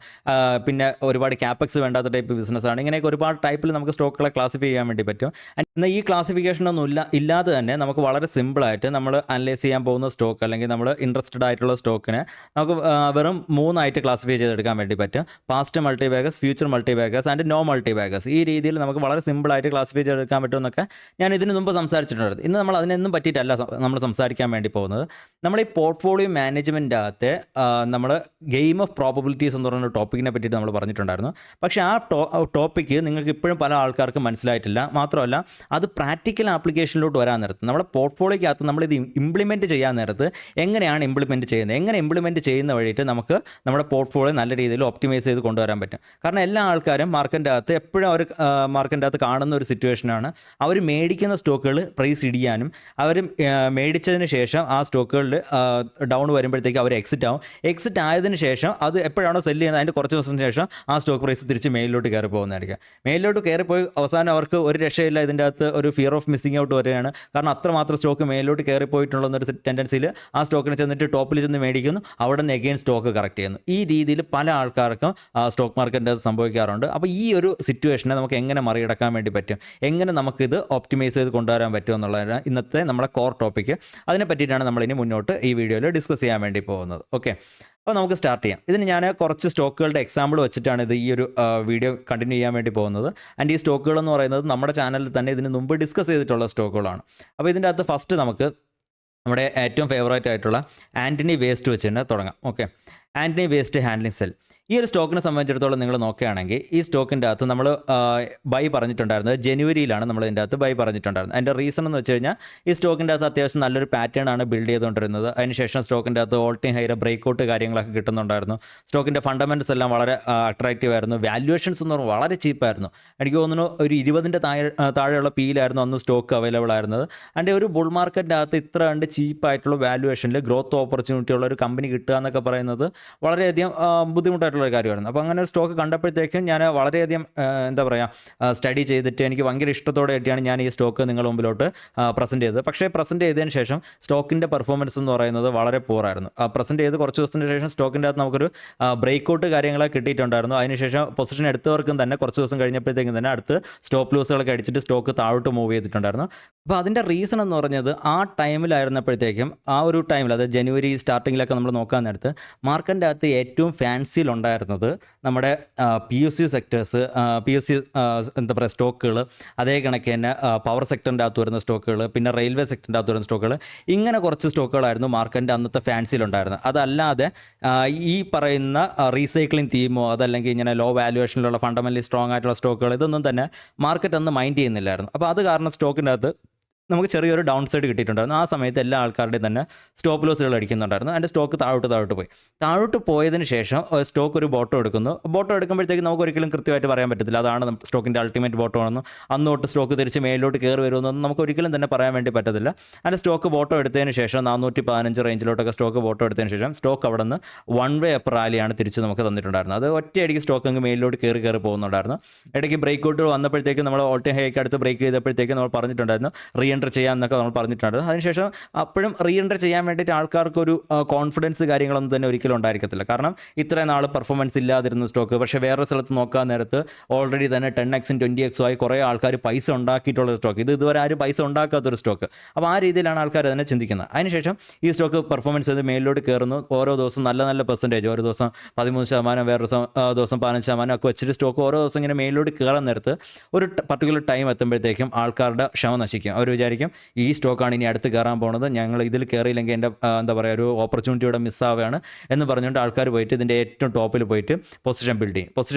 പിന്നെ ഒരുപാട് ക്യാപെക്സ് വേണ്ടാത്ത ടൈപ്പ് ബിസിനസ്സാണ്. ഇങ്ങനെയൊക്കെ ഒരുപാട് ടൈപ്പിൽ നമുക്ക് സ്റ്റോക്കുകളെ ക്ലാസിഫൈ ചെയ്യാൻ വേണ്ടി പറ്റും. എന്നാൽ ഈ ക്ലാസിഫിക്കേഷനൊന്നും ഇല്ലാതെ തന്നെ നമുക്ക് വളരെ സിമ്പിളായിട്ട് നമ്മൾ അനലൈസ് ചെയ്യാൻ പോകുന്ന സ്റ്റോക്ക്, അല്ലെങ്കിൽ നമ്മൾ ഇൻട്രസ്റ്റഡ് ആയിട്ടുള്ള സ്റ്റോക്കിനെ നമുക്ക് വെറും 3 ആയിട്ട് ക്ലാസിഫൈ ചെയ്തെടുക്കാൻ വേണ്ടി പറ്റും. Past multibaggers, future multibaggers and no multibaggers. ഈ രീതിയിൽ നമുക്ക് വളരെ സിമ്പിളായിട്ട് ക്ലാസിഫൈ ചെയ്തെടുക്കാൻ പറ്റുമെന്നൊക്കെ ഞാൻ ഇതിന് മുമ്പ് സംസാരിച്ചിട്ടുണ്ട്. സംസാരിച്ചിട്ടുണ്ടായിരുന്നു. ഇന്ന് നമ്മൾ അതിനൊന്നും പറ്റിയിട്ടല്ല നമ്മൾ സംസാരിക്കാൻ വേണ്ടി പോകുന്നത്. നമ്മൾ ഈ പോർട്ട്ഫോളിയോ മാനേജ്മെൻ്റ് അകത്തെ നമ്മൾ ഗെയിം ഓഫ് പ്രോബബിലിറ്റീസ് എന്ന് പറയുന്ന ടോപ്പിക്കിനെ പറ്റിയിട്ട് നമ്മൾ പറഞ്ഞിട്ടുണ്ടായിരുന്നു. പക്ഷേ ആ ടോപ്പിക്ക് നിങ്ങൾക്ക് ഇപ്പോഴും പല ആൾക്കാർക്കും മനസ്സിലായിട്ടില്ല. മാത്രമല്ല അത് പ്രാക്ടിക്കൽ ആപ്ലിക്കേഷനിലോട്ട് വരാൻ നേരത്ത് നമ്മുടെ പോർട്ട്ഫോളിയോക്കകത്ത് നമ്മളിത് ഇംപ്ലിമെൻറ്റ് ചെയ്യാൻ നേരത്ത് എങ്ങനെയാണ് ഇംപ്ലിമെൻറ്റ് ചെയ്യുന്നത്, എങ്ങനെ ഇംപ്ലിമെൻറ്റ് ചെയ്യുന്ന വഴിയിട്ട് നമുക്ക് നമ്മുടെ പോർട്ട്ഫോളിയോ നല്ല രീതിയിൽ ഒപ്റ്റിമൈസ് ചെയ്ത് കൊണ്ടുവരാൻ പറ്റും. കാരണം എല്ലാ ആൾക്കാരും മാർക്കറ്റിൻ്റെ അകത്ത് എപ്പോഴും അവർ മാർക്കറ്റിൻ്റെ അകത്ത് കാണുന്ന ഒരു സിറ്റുവേഷനാണ്, അവർ മേടിക്കുന്ന സ്റ്റോക്കുകൾ പ്രൈസ് ഇടിയാനും അവർ മേടിച്ചതിന് ശേഷം ആ സ്റ്റോക്കുകളിൽ ഡൗൺ വരുമ്പോഴത്തേക്ക് അവർ എക്സിറ്റ് ആവും. എക്സിറ്റ് ആയതിനു ശേഷം അത് എപ്പോഴാണോ സെല്ല് ചെയ്യുന്നത് അതിൻ്റെ കുറച്ച് ദിവസത്തിന് ശേഷം ആ സ്റ്റോക്ക് പ്രൈസ് തിരിച്ച് മേലിലോട്ട് കയറി പോകുന്നതായിരിക്കും. മേലിലോട്ട് കയറിപ്പോയി അവസാനം അവർക്ക് ഒരു രക്ഷയില്ല, ഇതിൻ്റെ അകത്ത് ഒരു ഫിയർ ഓഫ് മിസ്സിങ് ഔട്ട് വരികയാണ്. കാരണം അത്രമാത്രം സ്റ്റോക്ക് മേലിലോട്ട് കയറിപ്പോയിട്ടുള്ളൊരു ടെൻഡൻസിയിൽ ആ സ്റ്റോക്കിനെ ചെന്നിട്ട് ടോപ്പിൽ ചെന്ന് മേടിക്കുന്നു, അവിടെ നിന്ന് എഗെയിൻ സ്റ്റോക്ക് കറക്റ്റ് ചെയ്യുന്നു. ഈ രീതിയിൽ പല ആൾക്കാർക്കും സ്റ്റോക്ക് മാർക്കറ്റിൻ്റെ അത് സംഭവിക്കാറുണ്ട്. അപ്പോൾ ഈ ഒരു സിറ്റുവേഷനെ നമുക്ക് എങ്ങനെ മറികടക്കാൻ വേണ്ടി പറ്റും, എങ്ങനെ നമുക്കിത് ഒപ്റ്റിമൈസ് ചെയ്ത് കൊണ്ടുവരാൻ പറ്റും എന്നുള്ളതാണ് ഇന്നത്തെ നമ്മുടെ കോർ ടോപ്പിക്ക്. അതിനെ പറ്റിയിട്ടാണ് നമ്മളിനി മുന്നോട്ട് ഈ വീഡിയോയിൽ ഡിസ്കസ് ചെയ്യാൻ വേണ്ടി പോകുന്നത്. ഓക്കെ, അപ്പോൾ നമുക്ക് സ്റ്റാർട്ട് ചെയ്യാം. ഇതിന് ഞാൻ കുറച്ച് സ്റ്റോക്കുകളുടെ എക്സാമ്പിൾ വെച്ചിട്ടാണ് ഇത് ഈ ഒരു വീഡിയോ കണ്ടിന്യൂ ചെയ്യാൻ വേണ്ടി പോകുന്നത്. ആൻഡ് ഈ സ്റ്റോക്കുകൾ എന്ന് പറയുന്നത് നമ്മുടെ ചാനലിൽ തന്നെ ഇതിന് മുമ്പ് ഡിസ്കസ് ചെയ്തിട്ടുള്ള സ്റ്റോക്കുകളാണ്. അപ്പോൾ ഇതിൻ്റെ അകത്ത് ഫസ്റ്റ് നമുക്ക് നമ്മുടെ ഏറ്റവും ഫേവറേറ്റ് ആയിട്ടുള്ള ആൻ്റണി വേസ്റ്റ് വെച്ച് തന്നെ തുടങ്ങാം. Okay, Antony waste handling cell. ഈ ഒരു സ്റ്റോക്കിനെ സംബന്ധിച്ചിടത്തോളം നിങ്ങൾ നോക്കുകയാണെങ്കിൽ ഈ സ്റ്റോക്കിൻ്റെ അകത്ത് നമ്മൾ ബൈ പറഞ്ഞിട്ടുണ്ടായിരുന്നത് ജനുവരിയിലാണ് നമ്മൾ ഇതിൻ്റെ അകത്ത് ബൈ പറഞ്ഞിട്ടുണ്ടായിരുന്നത്. അതിൻ്റെ റീസൺ എന്ന് വെച്ച് കഴിഞ്ഞാൽ ഈ സ്റ്റോക്കിൻ്റെ അകത്ത് അത്യാവശ്യം നല്ലൊരു പാറ്റേൺ ആണ് ബിൽഡ് ചെയ്തുകൊണ്ടിരുന്നത്. അതിനുശേഷം സ്റ്റോക്കിൻ്റെ അകത്ത് ഓൾ ടൈം ഹൈയുടെ ബ്രേക്കൗട്ട് കാര്യങ്ങളൊക്കെ കിട്ടുന്നുണ്ടായിരുന്നു. സ്റ്റോക്കിൻ്റെ ഫണ്ടമെൻറ്റ്സ് എല്ലാം വളരെ അട്രാക്റ്റീവ് ആയിരുന്നു. വാല്യുവേഷൻസ് എന്ന് പറഞ്ഞാൽ വളരെ ചീപ്പായിരുന്നു. എനിക്ക് തോന്നുന്നു ഒരു 20ൻ്റെ താഴെയുള്ള പിയിലായിരുന്നു അന്ന് സ്റ്റോക്ക് അവൈലബിൾ ആയിരുന്നത്. അതിൻ്റെ ഒരു ബുൾ മാർക്കറ്റിൻ്റെ അകത്ത് ഇത്ര കണ്ട് ചീപ്പായിട്ടുള്ള വാല്യുവേഷനിൽ ഗ്രോത്ത് ഓപ്പർച്യൂണിറ്റി ഉള്ള ഒരു കമ്പനി കിട്ടുക എന്നൊക്കെ പറയുന്നത് വളരെയധികം ബുദ്ധിമുട്ടായിട്ടുള്ള ഒരു കാര്യമായിരുന്നു. അപ്പോൾ അങ്ങനെ ഒരു സ്റ്റോക്ക് കണ്ടപ്പോഴത്തേക്കും ഞാൻ വളരെയധികം എന്താ പറയുക സ്റ്റഡി ചെയ്തിട്ട് എനിക്ക് ഭയങ്കര ഇഷ്ടത്തോടെ ആയിട്ടാണ് ഞാൻ ഈ സ്റ്റോക്ക് നിങ്ങളുടെ മുമ്പിലോട്ട് പ്രസൻറ്റ് ചെയ്തത്. പക്ഷേ പ്രസൻറ്റ് ചെയ്തതിന് ശേഷം സ്റ്റോക്കിൻ്റെ പെർഫോമൻസ് എന്ന് പറയുന്നത് വളരെ പൂറായിരുന്നു. പ്രസൻറ്റ് ചെയ്ത് കുറച്ച് ദിവസത്തിന് ശേഷം സ്റ്റോക്കിൻ്റെ അകത്ത് നമുക്കൊരു ബ്രേക്കൗട്ട് കാര്യങ്ങളൊക്കെ കിട്ടിയിട്ടുണ്ടായിരുന്നു. അതിനുശേഷം പൊസിഷൻ എടുത്തവർക്കും തന്നെ കുറച്ച് ദിവസം കഴിഞ്ഞപ്പോഴത്തേക്കും തന്നെ അടുത്ത് സ്റ്റോപ്പ് ലൂസുകളൊക്കെ അടിച്ചിട്ട് സ്റ്റോക്ക് താഴോട്ട് മൂവ് ചെയ്തിട്ടുണ്ടായിരുന്നു. അപ്പോൾ അതിൻ്റെ റീസൺ എന്ന് പറഞ്ഞത് ആ ടൈമിലായിരുന്നപ്പോഴത്തേക്കും ആ ഒരു ടൈമിൽ അതായത് ജനുവരി സ്റ്റാർട്ടിങ്ങിലൊക്കെ നമ്മൾ നോക്കാൻ നേരത്ത് മാർക്കറ്റിൻ്റെ അകത്ത് ഏറ്റവും ഫാൻസിയിലുണ്ടായിരുന്നത് നമ്മുടെ PSU സെക്ടേഴ്സ്, PSU എന്താ പറയുക സ്റ്റോക്കുകൾ, അതേ കണക്ക് തന്നെ പവർ സെക്ടറിൻ്റെ അകത്ത് വരുന്ന സ്റ്റോക്കുകൾ, പിന്നെ റെയിൽവേ സെക്ടറിൻ്റെ അകത്ത് വരുന്ന സ്റ്റോക്കുകൾ, ഇങ്ങനെ കുറച്ച് സ്റ്റോക്കുകളായിരുന്നു മാർക്കറ്റിൻ്റെ അന്നത്തെ ഫാൻസിയിലുണ്ടായിരുന്നത്. അതല്ലാതെ ഈ പറയുന്ന റീസൈക്ലിംഗ് തീമോ അതല്ലെങ്കിൽ ഇങ്ങനെ ലോ വാല്യുവേഷനിലുള്ള ഫണ്ടമെൻ്റലി സ്ട്രോങ് ആയിട്ടുള്ള സ്റ്റോക്കുകൾ ഇതൊന്നും തന്നെ മാർക്കറ്റ് അന്ന് മൈൻഡ് ചെയ്യുന്നില്ലായിരുന്നു. അപ്പോൾ അത് കാരണം സ്റ്റോക്കിൻ്റെ അകത്ത് നമുക്ക് ചെറിയൊരു ഡൗൺ സൈഡ് കിട്ടിയിട്ടുണ്ടായിരുന്നു. ആ സമയത്ത് എല്ലാ ആൾക്കാരുടെയും തന്നെ സ്റ്റോപ്പ് ലോസുകൾ അടിക്കുന്നുണ്ടായിരുന്നു. അതിൻ്റെ സ്റ്റോക്ക് താഴോട്ട് പോയി. താഴോട്ട് പോയതിന് ശേഷം സ്റ്റോക്ക് ഒരു ബോട്ടം എടുക്കുന്നു. ബോട്ടം എടുക്കുമ്പോഴത്തേക്ക് നമുക്ക് ഒരിക്കലും കൃത്യമായിട്ട് പറയാൻ പറ്റത്തില്ല അതാണ് സ്റ്റോക്കിൻ്റെ അൾട്ടിമേറ്റ് ബോട്ടം ആണെന്നും അന്ന് തൊട്ട് സ്റ്റോക്ക് തിരിച്ച് മേലിലോട്ട് കയറി വരുമെന്നൊന്നും നമുക്ക് ഒരിക്കലും തന്നെ പറയാൻ വേണ്ടി പറ്റത്തില്ല. അതിൻ്റെ സ്റ്റോക്ക് ബോട്ടം എടുത്തതിന് ശേഷം 415 റേഞ്ചിലോട്ടൊക്കെ സ്റ്റോക്ക് ബോട്ടം എടുത്തതിന് ശേഷം സ്റ്റോക്ക് അവിടെ നിന്ന് വൺ വേ അപ്പ് റാലിയാണ് തിരിച്ച് നമുക്ക് തന്നിട്ടുണ്ടായിരുന്നത്. അത് ഒറ്റയടിക്ക് സ്റ്റോക്ക് അങ്ങ് മേലിലോട്ട് കയറി പോകുന്നുണ്ടായിരുന്നു. ഇടയ്ക്ക് ബ്രേക്ക് ഔട്ട് വന്നപ്പോഴത്തേക്ക് നമ്മൾ ഓൾ ടൈം ഹൈക്ക് അടുത്ത് ബ്രേക്ക് ചെയ്തപ്പോഴത്തേക്ക് നമ്മൾ പറഞ്ഞിട്ടുണ്ടായിരുന്നു റീ എൻട്രി ചെയ്യാമെന്നൊക്കെ നമ്മൾ പറഞ്ഞിട്ടുണ്ടായിരുന്നു. അതിനുശേഷം അപ്പോഴും റീ എൻട്രി ചെയ്യാൻ വേണ്ടിയിട്ട് ആൾക്കാർക്കൊരു കോൺഫിഡൻസ് കാര്യങ്ങളൊന്നും തന്നെ ഒരിക്കലും ഉണ്ടായിരിക്കത്തില്ല. കാരണം ഇത്രയും നാൾ പെർഫോമൻസ് ഇല്ലാതിരുന്ന സ്റ്റോക്ക് പക്ഷേ വേറെ സ്ഥലത്ത് നോക്കാൻ നേരത്ത് ഓൾറെഡി തന്നെ 10x 20x ആയി കുറേ ആൾക്കാർ പൈസ ഉണ്ടാക്കിയിട്ടുള്ള സ്റ്റോക്ക്. ഇതുവരെ ആരും പൈസ ഉണ്ടാക്കാത്തൊരു സ്റ്റോക്ക്. അപ്പോൾ ആ രീതിയിലാണ് ആൾക്കാർ അതിനെ ചിന്തിക്കുന്നത്. അതിനുശേഷം ഈ സ്റ്റോക്ക് പെർഫോമൻസ് ചെയ്ത് മേലിലോട്ട് കയറുന്നു. ഓരോ ദിവസം നല്ല പെർസെൻറ്റേജ്, ഒരു ദിവസം 13%, വേറൊരു ദിവസം 15% ഒക്കെ വെച്ചിട്ട് സ്റ്റോക്ക് ഓരോ ദിവസം ഇങ്ങനെ മേലിലോട്ട് കയറാൻ നേരത്ത് ഒരു പർട്ടിക്കുലർ ടൈം എത്തുമ്പോഴത്തേക്കും ആൾക്കാരുടെ ക്ഷമ നശിക്കും. അവർ വിചാരിക്കും ഈ സ്റ്റോക്കാണ് ഇനി അടുത്ത് കയറാൻ പോകുന്നത്, ഞങ്ങൾ ഇതിൽ കയറിയില്ലെങ്കിൽ എൻ്റെ എന്താ പറയുക ഒരു ഓപ്പർച്യൂണിറ്റിയുടെ മിസ്സാവുകയാണ് എന്ന് പറഞ്ഞുകൊണ്ട് ആൾക്കാർ പോയിട്ട് ഇതിൻ്റെ ഏറ്റവും ടോപ്പിൽ പോയിട്ട് പൊസിഷൻ ബിൽഡ്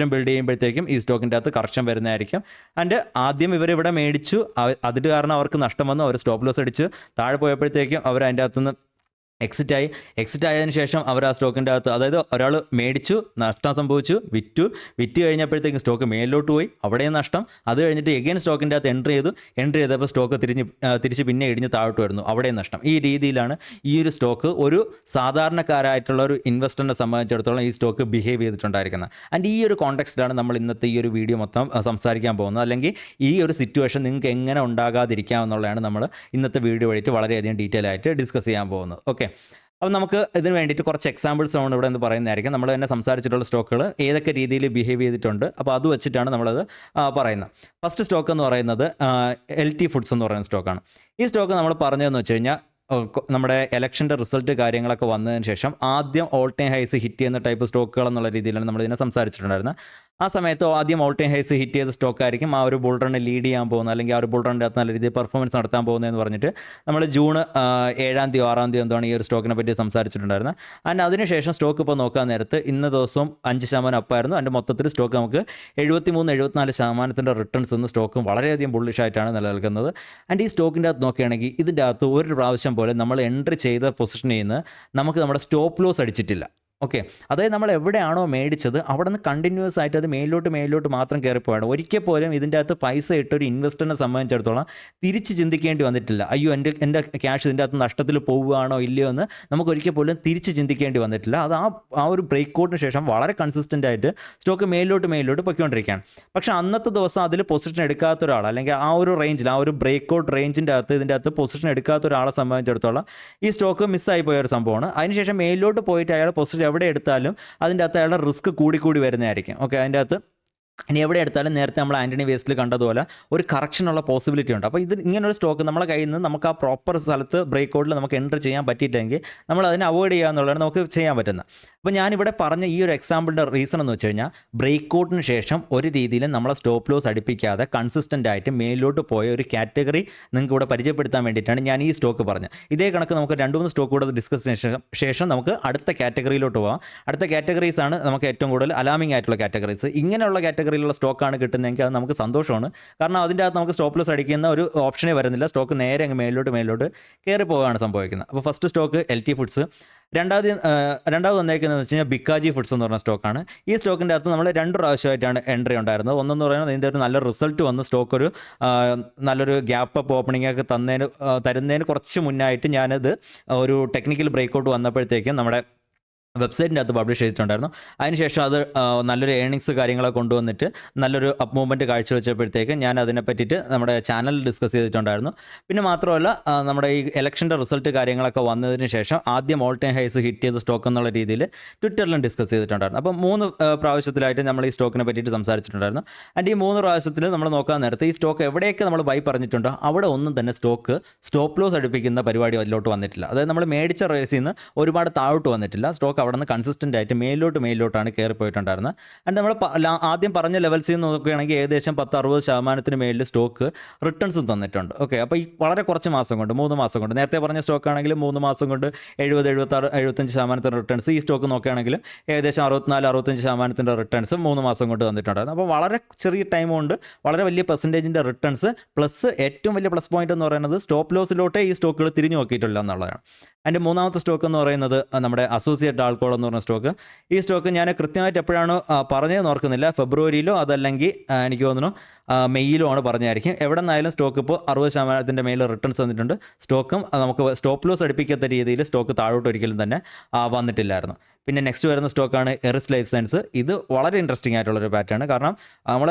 ചെയ്യുമ്പോഴത്തേക്കും ഈ സ്റ്റോക്കിൻ്റെ അകത്ത് കറക്ഷൻ വരുന്നതായിരിക്കും. ആൻഡ് ആദ്യം ഇവരിവിടെ മേടിച്ചു, അതിന് കാരണം അവർക്ക് നഷ്ടം വന്നു, അവർ സ്റ്റോപ്പ് ലോസ് അടിച്ച് താഴെ പോയപ്പോഴത്തേക്കും അവർ അതിൻ്റെ അകത്തുനിന്ന് എക്സിറ്റ് ആയതിനു ശേഷം അവർ ആ സ്റ്റോക്കിൻ്റെ അകത്ത് അതായത് ഒരാൾ മേടിച്ചു, നഷ്ടം സംഭവിച്ചു, വിറ്റ് കഴിഞ്ഞപ്പോഴത്തേക്കും സ്റ്റോക്ക് മേലിലോട്ട് പോയി, അവിടെയും നഷ്ടം. അത് കഴിഞ്ഞിട്ട് എഗെയിൻ സ്റ്റോക്കിൻ്റെ അകത്ത് എൻട്രി ചെയ്തപ്പോൾ സ്റ്റോക്ക് തിരിച്ച് പിന്നെ ഇടിഞ്ഞ് താഴോട്ട് വരുന്നു, അവിടെയും നഷ്ടം. ഈ രീതിയിലാണ് ഈ ഒരു സ്റ്റോക്ക് ഒരു സാധാരണക്കാരായിട്ടുള്ള ഒരു ഇൻവെസ്റ്ററിനെ സംബന്ധിച്ചിടത്തോളം ഈ സ്റ്റോക്ക് ബിഹേവ് ചെയ്തിട്ടുണ്ടായിരിക്കുന്നത്. ആൻഡ് ഈ ഒരു കോണ്ടെക്സ്റ്റിലാണ് നമ്മൾ ഇന്നത്തെ ഈ ഒരു വീഡിയോ മൊത്തം സംസാരിക്കാൻ പോകുന്നത്. അല്ലെങ്കിൽ ഈ ഒരു സിറ്റുവേഷൻ നിങ്ങൾക്ക് എങ്ങനെ ഉണ്ടാകാതിരിക്കാം എന്നുള്ളതാണ് നമ്മൾ ഇന്നത്തെ വീഡിയോ വഴിയിട്ട് വളരെയധികം ഡീറ്റെയിൽ ആയിട്ട് ഡിസ്കസ് ചെയ്യാൻ പോകുന്നത്. ഓക്കെ, അപ്പോൾ നമുക്ക് ഇതിന് വേണ്ടിയിട്ട് കുറച്ച് എക്സാമ്പിൾസ് ആണ് ഇവിടെ എന്ന് പറയുന്നതായിരിക്കും. നമ്മൾ തന്നെ സംസാരിച്ചിട്ടുള്ള സ്റ്റോക്കുകൾ ഏതൊക്കെ രീതിയിൽ ബിഹേവ് ചെയ്തിട്ടുണ്ട്, അപ്പോൾ അത് വെച്ചിട്ടാണ് നമ്മളത് പറയുന്നത്. ഫസ്റ്റ് സ്റ്റോക്ക് എന്ന് പറയുന്നത് LT ഫുഡ്സ് എന്ന് പറയുന്ന സ്റ്റോക്കാണ്. ഈ സ്റ്റോക്ക് നമ്മൾ പറഞ്ഞതെന്ന് വെച്ച് കഴിഞ്ഞാൽ നമ്മുടെ ഇലക്ഷൻ്റെ റിസൾട്ട് കാര്യങ്ങളൊക്കെ വന്നതിന് ശേഷം ആദ്യം ഓൾ ടൈം ഹൈസ് ഹിറ്റ് ചെയ്യുന്ന ടൈപ്പ് സ്റ്റോക്കുകൾ എന്നുള്ള രീതിയിലാണ് നമ്മൾ ഇതിനെ സംസാരിച്ചിട്ടുണ്ടായിരുന്നത്. ആ സമയത്ത് ആദ്യം ഓൾ ടൈം ഹൈസ് ഹിറ്റ് ചെയ്ത സ്റ്റോക്ക് ആയിരിക്കും ആ ഒരു ബുൾ റണ്ണ് ലീഡ് ചെയ്യാൻ പോകുന്നത്, അല്ലെങ്കിൽ ആ ഒരു ബുൾ റണ്ണിൻ്റെ അകത്ത് നല്ല രീതിയിൽ പെർഫോമൻസ് നടത്താൻ പോകുന്നതെന്ന് പറഞ്ഞിട്ട് നമ്മൾ ജൂൺ 7-ാം തീയതി 6-ാം തീയതി എന്താണ് ഈ ഒരു സ്റ്റോക്കിനെ പറ്റി സംസാരിച്ചിട്ടുണ്ടായിരുന്നത്. ആൻഡ് അതിനുശേഷം സ്റ്റോക്ക് ഇപ്പോൾ നോക്കാൻ നേരത്ത് ഇന്ന ദിവസം 5% അപ്പായിരുന്നു. അതിൻ്റെ മൊത്തത്തിൽ സ്റ്റോക്ക് നമുക്ക് 73-74% റിട്ടേൺസ് എന്ന സ്റ്റോക്കും വളരെയധികം ബുള്ളിഷായിട്ടാണ് നിലനിൽക്കുന്നത്. ആൻഡ് ഈ സ്റ്റോക്കിൻ്റെ അകത്ത് നോക്കുകയാണെങ്കിൽ ഇതിൻ്റെ അകത്ത് ഒരു പ്രാവശ്യം പോലെ നമ്മൾ എൻട്രി ചെയ്ത പൊസിഷനിൽ നിന്ന് നമുക്ക് നമ്മുടെ സ്റ്റോപ്പ് ലോസ് അടിച്ചിട്ടില്ല. ഓക്കെ, അതായത് നമ്മൾ എവിടെയാണോ മേടിച്ചത് അവിടെ നിന്ന് കണ്ടിന്യൂസ് ആയിട്ട് അത് മേലോട്ട് മാത്രം കയറിപ്പോയാണ്. ഒരിക്കൽ പോലും ഇതിൻ്റെ അകത്ത് പൈസ ഇട്ടൊരു ഇൻവെസ്റ്ററിനെ സംബന്ധിച്ചിടത്തോളം തിരിച്ച് ചിന്തിക്കേണ്ടി വന്നിട്ടില്ല, അയ്യോ എൻ്റെ ക്യാഷ് ഇതിൻ്റെ അകത്ത് നഷ്ടത്തിൽ പോവുകയാണോ ഇല്ലയോ എന്ന് നമുക്ക് ഒരിക്കൽ പോലും തിരിച്ച് ചിന്തിക്കേണ്ടി വന്നിട്ടില്ല. അത് ആ ഒരു ബ്രേക്ക് ഔട്ടിന് ശേഷം വളരെ കൺസിസ്റ്റൻ്റ് ആയിട്ട് സ്റ്റോക്ക് മേലോട്ട് പൊയ്ക്കൊണ്ടിരിക്കുകയാണ്. പക്ഷേ അന്നത്തെ ദിവസം അതിൽ പൊസിഷൻ എടുക്കാത്ത ഒരാൾ, അല്ലെങ്കിൽ ആ ഒരു റേഞ്ചിൽ, ആ ഒരു ബ്രേക്ക് ഔട്ട് റേഞ്ചിൻ്റെ അകത്ത് ഇതിൻ്റെ അകത്ത് പൊസിഷൻ എടുക്കാത്ത ഒരാളെ സംബന്ധിച്ചിടത്തോളം ഈ സ്റ്റോക്ക് മിസ്സായി പോയ ഒരു സംഭവമാണ്. അതിനുശേഷം മേലോട്ട് പോയിട്ട് അയാൾ പൊസിഷൻ എവിടെ എടുത്താലും അതിൻ്റെ അകത്ത് അയാളുടെ റിസ്ക് കൂടി വരുന്നതായിരിക്കും. ഓക്കെ, അതിൻ്റെ അകത്ത് ഇനി എവിടെ എടുത്താലും നേരത്തെ നമ്മൾ ആൻ്റണി വേസ്റ്റിൽ കണ്ടതുപോലെ ഒരു കറക്ഷനുള്ള പോസിബിലിറ്റി ഉണ്ട്. അപ്പോൾ ഇത് ഇങ്ങനൊരു സ്റ്റോക്ക് നമ്മളെ കയ്യിൽ നിന്ന് നമുക്ക് ആ പ്രോപ്പർ സ്ഥലത്ത് ബ്രേക്ക് ഔട്ടിൽ നമുക്ക് എൻ്റർ ചെയ്യാൻ പറ്റിയിട്ടെങ്കിൽ നമ്മൾ അതിനെ അവോയ്ഡ് ചെയ്യുക എന്നുള്ളതാണ് നമുക്ക് ചെയ്യാൻ പറ്റുന്നത്. അപ്പോൾ ഞാനിവിടെ പറഞ്ഞ ഈ ഒരു എക്സാമ്പിളിൻ്റെ റീസൺ എന്ന് വെച്ച് കഴിഞ്ഞാൽ ബ്രേക്ക് ഔട്ടിന് ശേഷം ഒരു രീതിയിലും നമ്മളെ സ്റ്റോപ്പ് ലോസ് അടുപ്പിക്കാതെ കൺസിസ്റ്റൻ്റ് ആയിട്ട് മേലോട്ട് പോയ ഒരു കാറ്റഗറി നിങ്ങൾക്ക് ഇവിടെ പരിചയപ്പെടുത്താൻ വേണ്ടിയിട്ടാണ് ഞാൻ ഈ സ്റ്റോക്ക് പറഞ്ഞത്. ഇതേ കണക്ക് നമുക്ക് 2-3 സ്റ്റോക്ക് കൂടെ ഡിസ്കസ് ചെയ്ത ശേഷം നമുക്ക് അടുത്ത കാറ്റഗറിയിലോട്ട് പോകാം. അടുത്ത കാറ്റഗറീസാണ് നമുക്ക് ഏറ്റവും കൂടുതൽ അലാമിംഗ് ആയിട്ടുള്ള കാറ്റഗറീസ്. ഇങ്ങനെയുള്ള കാറ്റഗറിയിലുള്ള സ്റ്റോക്കാണ് കിട്ടുന്നതെങ്കിൽ അത് നമുക്ക് സന്തോഷമാണ്. കാരണം അതിൻ്റെ അകത്ത് നമുക്ക് സ്റ്റോപ്പ് ലോസ് അടിക്കുന്ന ഒരു ഓപ്ഷനേ വരുന്നില്ല. സ്റ്റോക്ക് നേരെ അങ്ങ് മേലോട്ട് കയറി പോവുകയാണ് സംഭവിക്കുന്നത്. അപ്പോൾ ഫസ്റ്റ് സ്റ്റോക്ക് LT ഫുഡ്സ്, രണ്ടാമത് വന്നേക്കുന്നത് വെച്ച് കഴിഞ്ഞാൽ ബിക്കാജി ഫുഡ്സ് എന്ന് പറഞ്ഞ സ്റ്റോക്കാണ്. ഈ സ്റ്റോക്കിൻ്റെ അകത്ത് നമ്മൾ 2 പ്രാവശ്യമായിട്ടാണ് എൻട്രി ഉണ്ടായിരുന്നത്. ഒന്നെന്ന് പറയുന്നത് ഇതിൻ്റെ ഒരു നല്ല റിസൾട്ട് വന്ന് സ്റ്റോക്ക് ഒരു നല്ലൊരു ഗ്യാപ്പ് അപ്പ് ഓപ്പണിംഗ് ഒക്കെ തരുന്നതിന് കുറച്ച് മുന്നായിട്ട് ഞാനത് ഒരു ടെക്നിക്കൽ ബ്രേക്കൗട്ട് വന്നപ്പോഴത്തേക്കും നമ്മുടെ വെബ്സൈറ്റിൻ്റെ അകത്ത് പബ്ലിഷ് ചെയ്തിട്ടുണ്ടായിരുന്നു. അതിനുശേഷം അത് നല്ലൊരു ഏണിങ്സ് കാര്യങ്ങളൊക്കെ കൊണ്ടുവന്നിട്ട് നല്ലൊരു അപ്പ് മൂവ്മെൻറ്റ് കാഴ്ചവെച്ചപ്പോഴത്തേക്ക് ഞാൻ അതിനെ പറ്റിയിട്ട് നമ്മുടെ ചാനലിൽ ഡിസ്കസ് ചെയ്തിട്ടുണ്ടായിരുന്നു. പിന്നെ മാത്രമല്ല നമ്മുടെ ഈ ഇലക്ഷൻ്റെ റിസൾട്ട് കാര്യങ്ങളൊക്കെ വന്നതിന് ശേഷം ആദ്യം ഓൾ ടൈം ഹൈസ് ഹിറ്റ് ചെയ്ത സ്റ്റോക്ക് എന്നുള്ള രീതിയിൽ ട്വിറ്ററിലും ഡിസ്കസ് ചെയ്തിട്ടുണ്ടായിരുന്നു. അപ്പോൾ 3 പ്രാവശ്യത്തിലായിട്ട് നമ്മൾ ഈ സ്റ്റോക്കിനെ പറ്റിയിട്ട് സംസാരിച്ചിട്ടുണ്ടായിരുന്നു. ആൻഡ് ഈ 3 പ്രാവശ്യത്തിൽ നമ്മൾ നോക്കാൻ നേരത്തെ ഈ സ്റ്റോക്ക് എവിടെയൊക്കെ നമ്മൾ ബൈ പറഞ്ഞിട്ടുണ്ടോ അവിടെ ഒന്നും തന്നെ സ്റ്റോപ്പ് ലോസ് അടുപ്പിക്കുന്ന പരിപാടി അതിലോട്ട് വന്നിട്ടില്ല. അതായത് നമ്മൾ മേടിച്ച റേസിൽ നിന്ന് ഒരുപാട് താഴോട്ട് വന്നിട്ടില്ല. സ്റ്റോക്ക് അവിടെ നിന്ന് കൺസിസ്റ്റൻ്റ് ആയിട്ട് മേലോട്ടാണ് കയറി പോയിട്ടുണ്ടായിരുന്നത്. ആൻഡ് നമ്മൾ ആദ്യം പറഞ്ഞ ലെവൽസിൽ നിന്ന് നോക്കുകയാണെങ്കിൽ ഏകദേശം 10-60% മേലിൽ സ്റ്റോക്ക് റിട്ടേൺസും തന്നിട്ടുണ്ട്. ഓക്കെ, അപ്പോൾ ഈ വളരെ കുറച്ച് മാസം കൊണ്ട് 3 മാസം കൊണ്ട്, നേരത്തെ പറഞ്ഞ സ്റ്റോക്ക് ആണെങ്കിൽ 3 മാസം കൊണ്ട് 70-75% റിട്ടേൺസ്, ഈ സ്റ്റോക്ക് നോക്കുകയാണെങ്കിൽ ഏകദേശം 64-65% റിട്ടേൺസ് 3 മാസം കൊണ്ട് തന്നിട്ടുണ്ടായിരുന്നു. അപ്പോൾ വളരെ ചെറിയ ടൈം കൊണ്ട് വളരെ വലിയ പെർസെൻറ്റേജിൻ്റെ റിട്ടേൺസ്, പ്ലസ് ഏറ്റവും വലിയ പ്ലസ് പോയിന്റ് എന്ന് പറയുന്നത് സ്റ്റോപ്പ് ലോസിലോട്ടേ ഈ സ്റ്റോക്കുകൾ തിരിഞ്ഞു നോക്കിയിട്ടില്ല എന്നുള്ളതാണ്. അതിൻ്റെ മൂന്നാമത്തെ സ്റ്റോക്ക് എന്ന് പറയുന്നത് നമ്മുടെ അസോസിയേറ്റ് ആൾക്കോൾ എന്ന് പറഞ്ഞ സ്റ്റോക്ക്. ഈ സ്റ്റോക്ക് ഞാൻ കൃത്യമായിട്ട് എപ്പോഴാണ് പറഞ്ഞതെന്ന് ഓർക്കുന്നില്ല, ഫെബ്രുവരിയിലോ അതല്ലെങ്കിൽ എനിക്ക് തോന്നുന്നു മെയ്യിലോ ആണ് പറഞ്ഞായിരിക്കും. എവിടെ നിന്നായാലും സ്റ്റോക്ക് ഇപ്പോൾ 60% മേലെ റിട്ടേൺസ് തന്നിട്ടുണ്ട്. സ്റ്റോക്കും നമുക്ക് സ്റ്റോപ്പ് ലോസ് അടുപ്പിക്കാത്ത രീതിയിൽ സ്റ്റോക്ക് താഴോട്ട് ഒരിക്കലും തന്നെ വന്നിട്ടില്ലായിരുന്നു. പിന്നെ നെക്സ്റ്റ് വരുന്ന സ്റ്റോക്കാണ് എറിസ് ലൈഫ് സയൻസ്. ഇത് വളരെ ഇൻട്രസ്റ്റിംഗ് ആയിട്ടുള്ളൊരു പാറ്റേൺ. കാരണം നമ്മൾ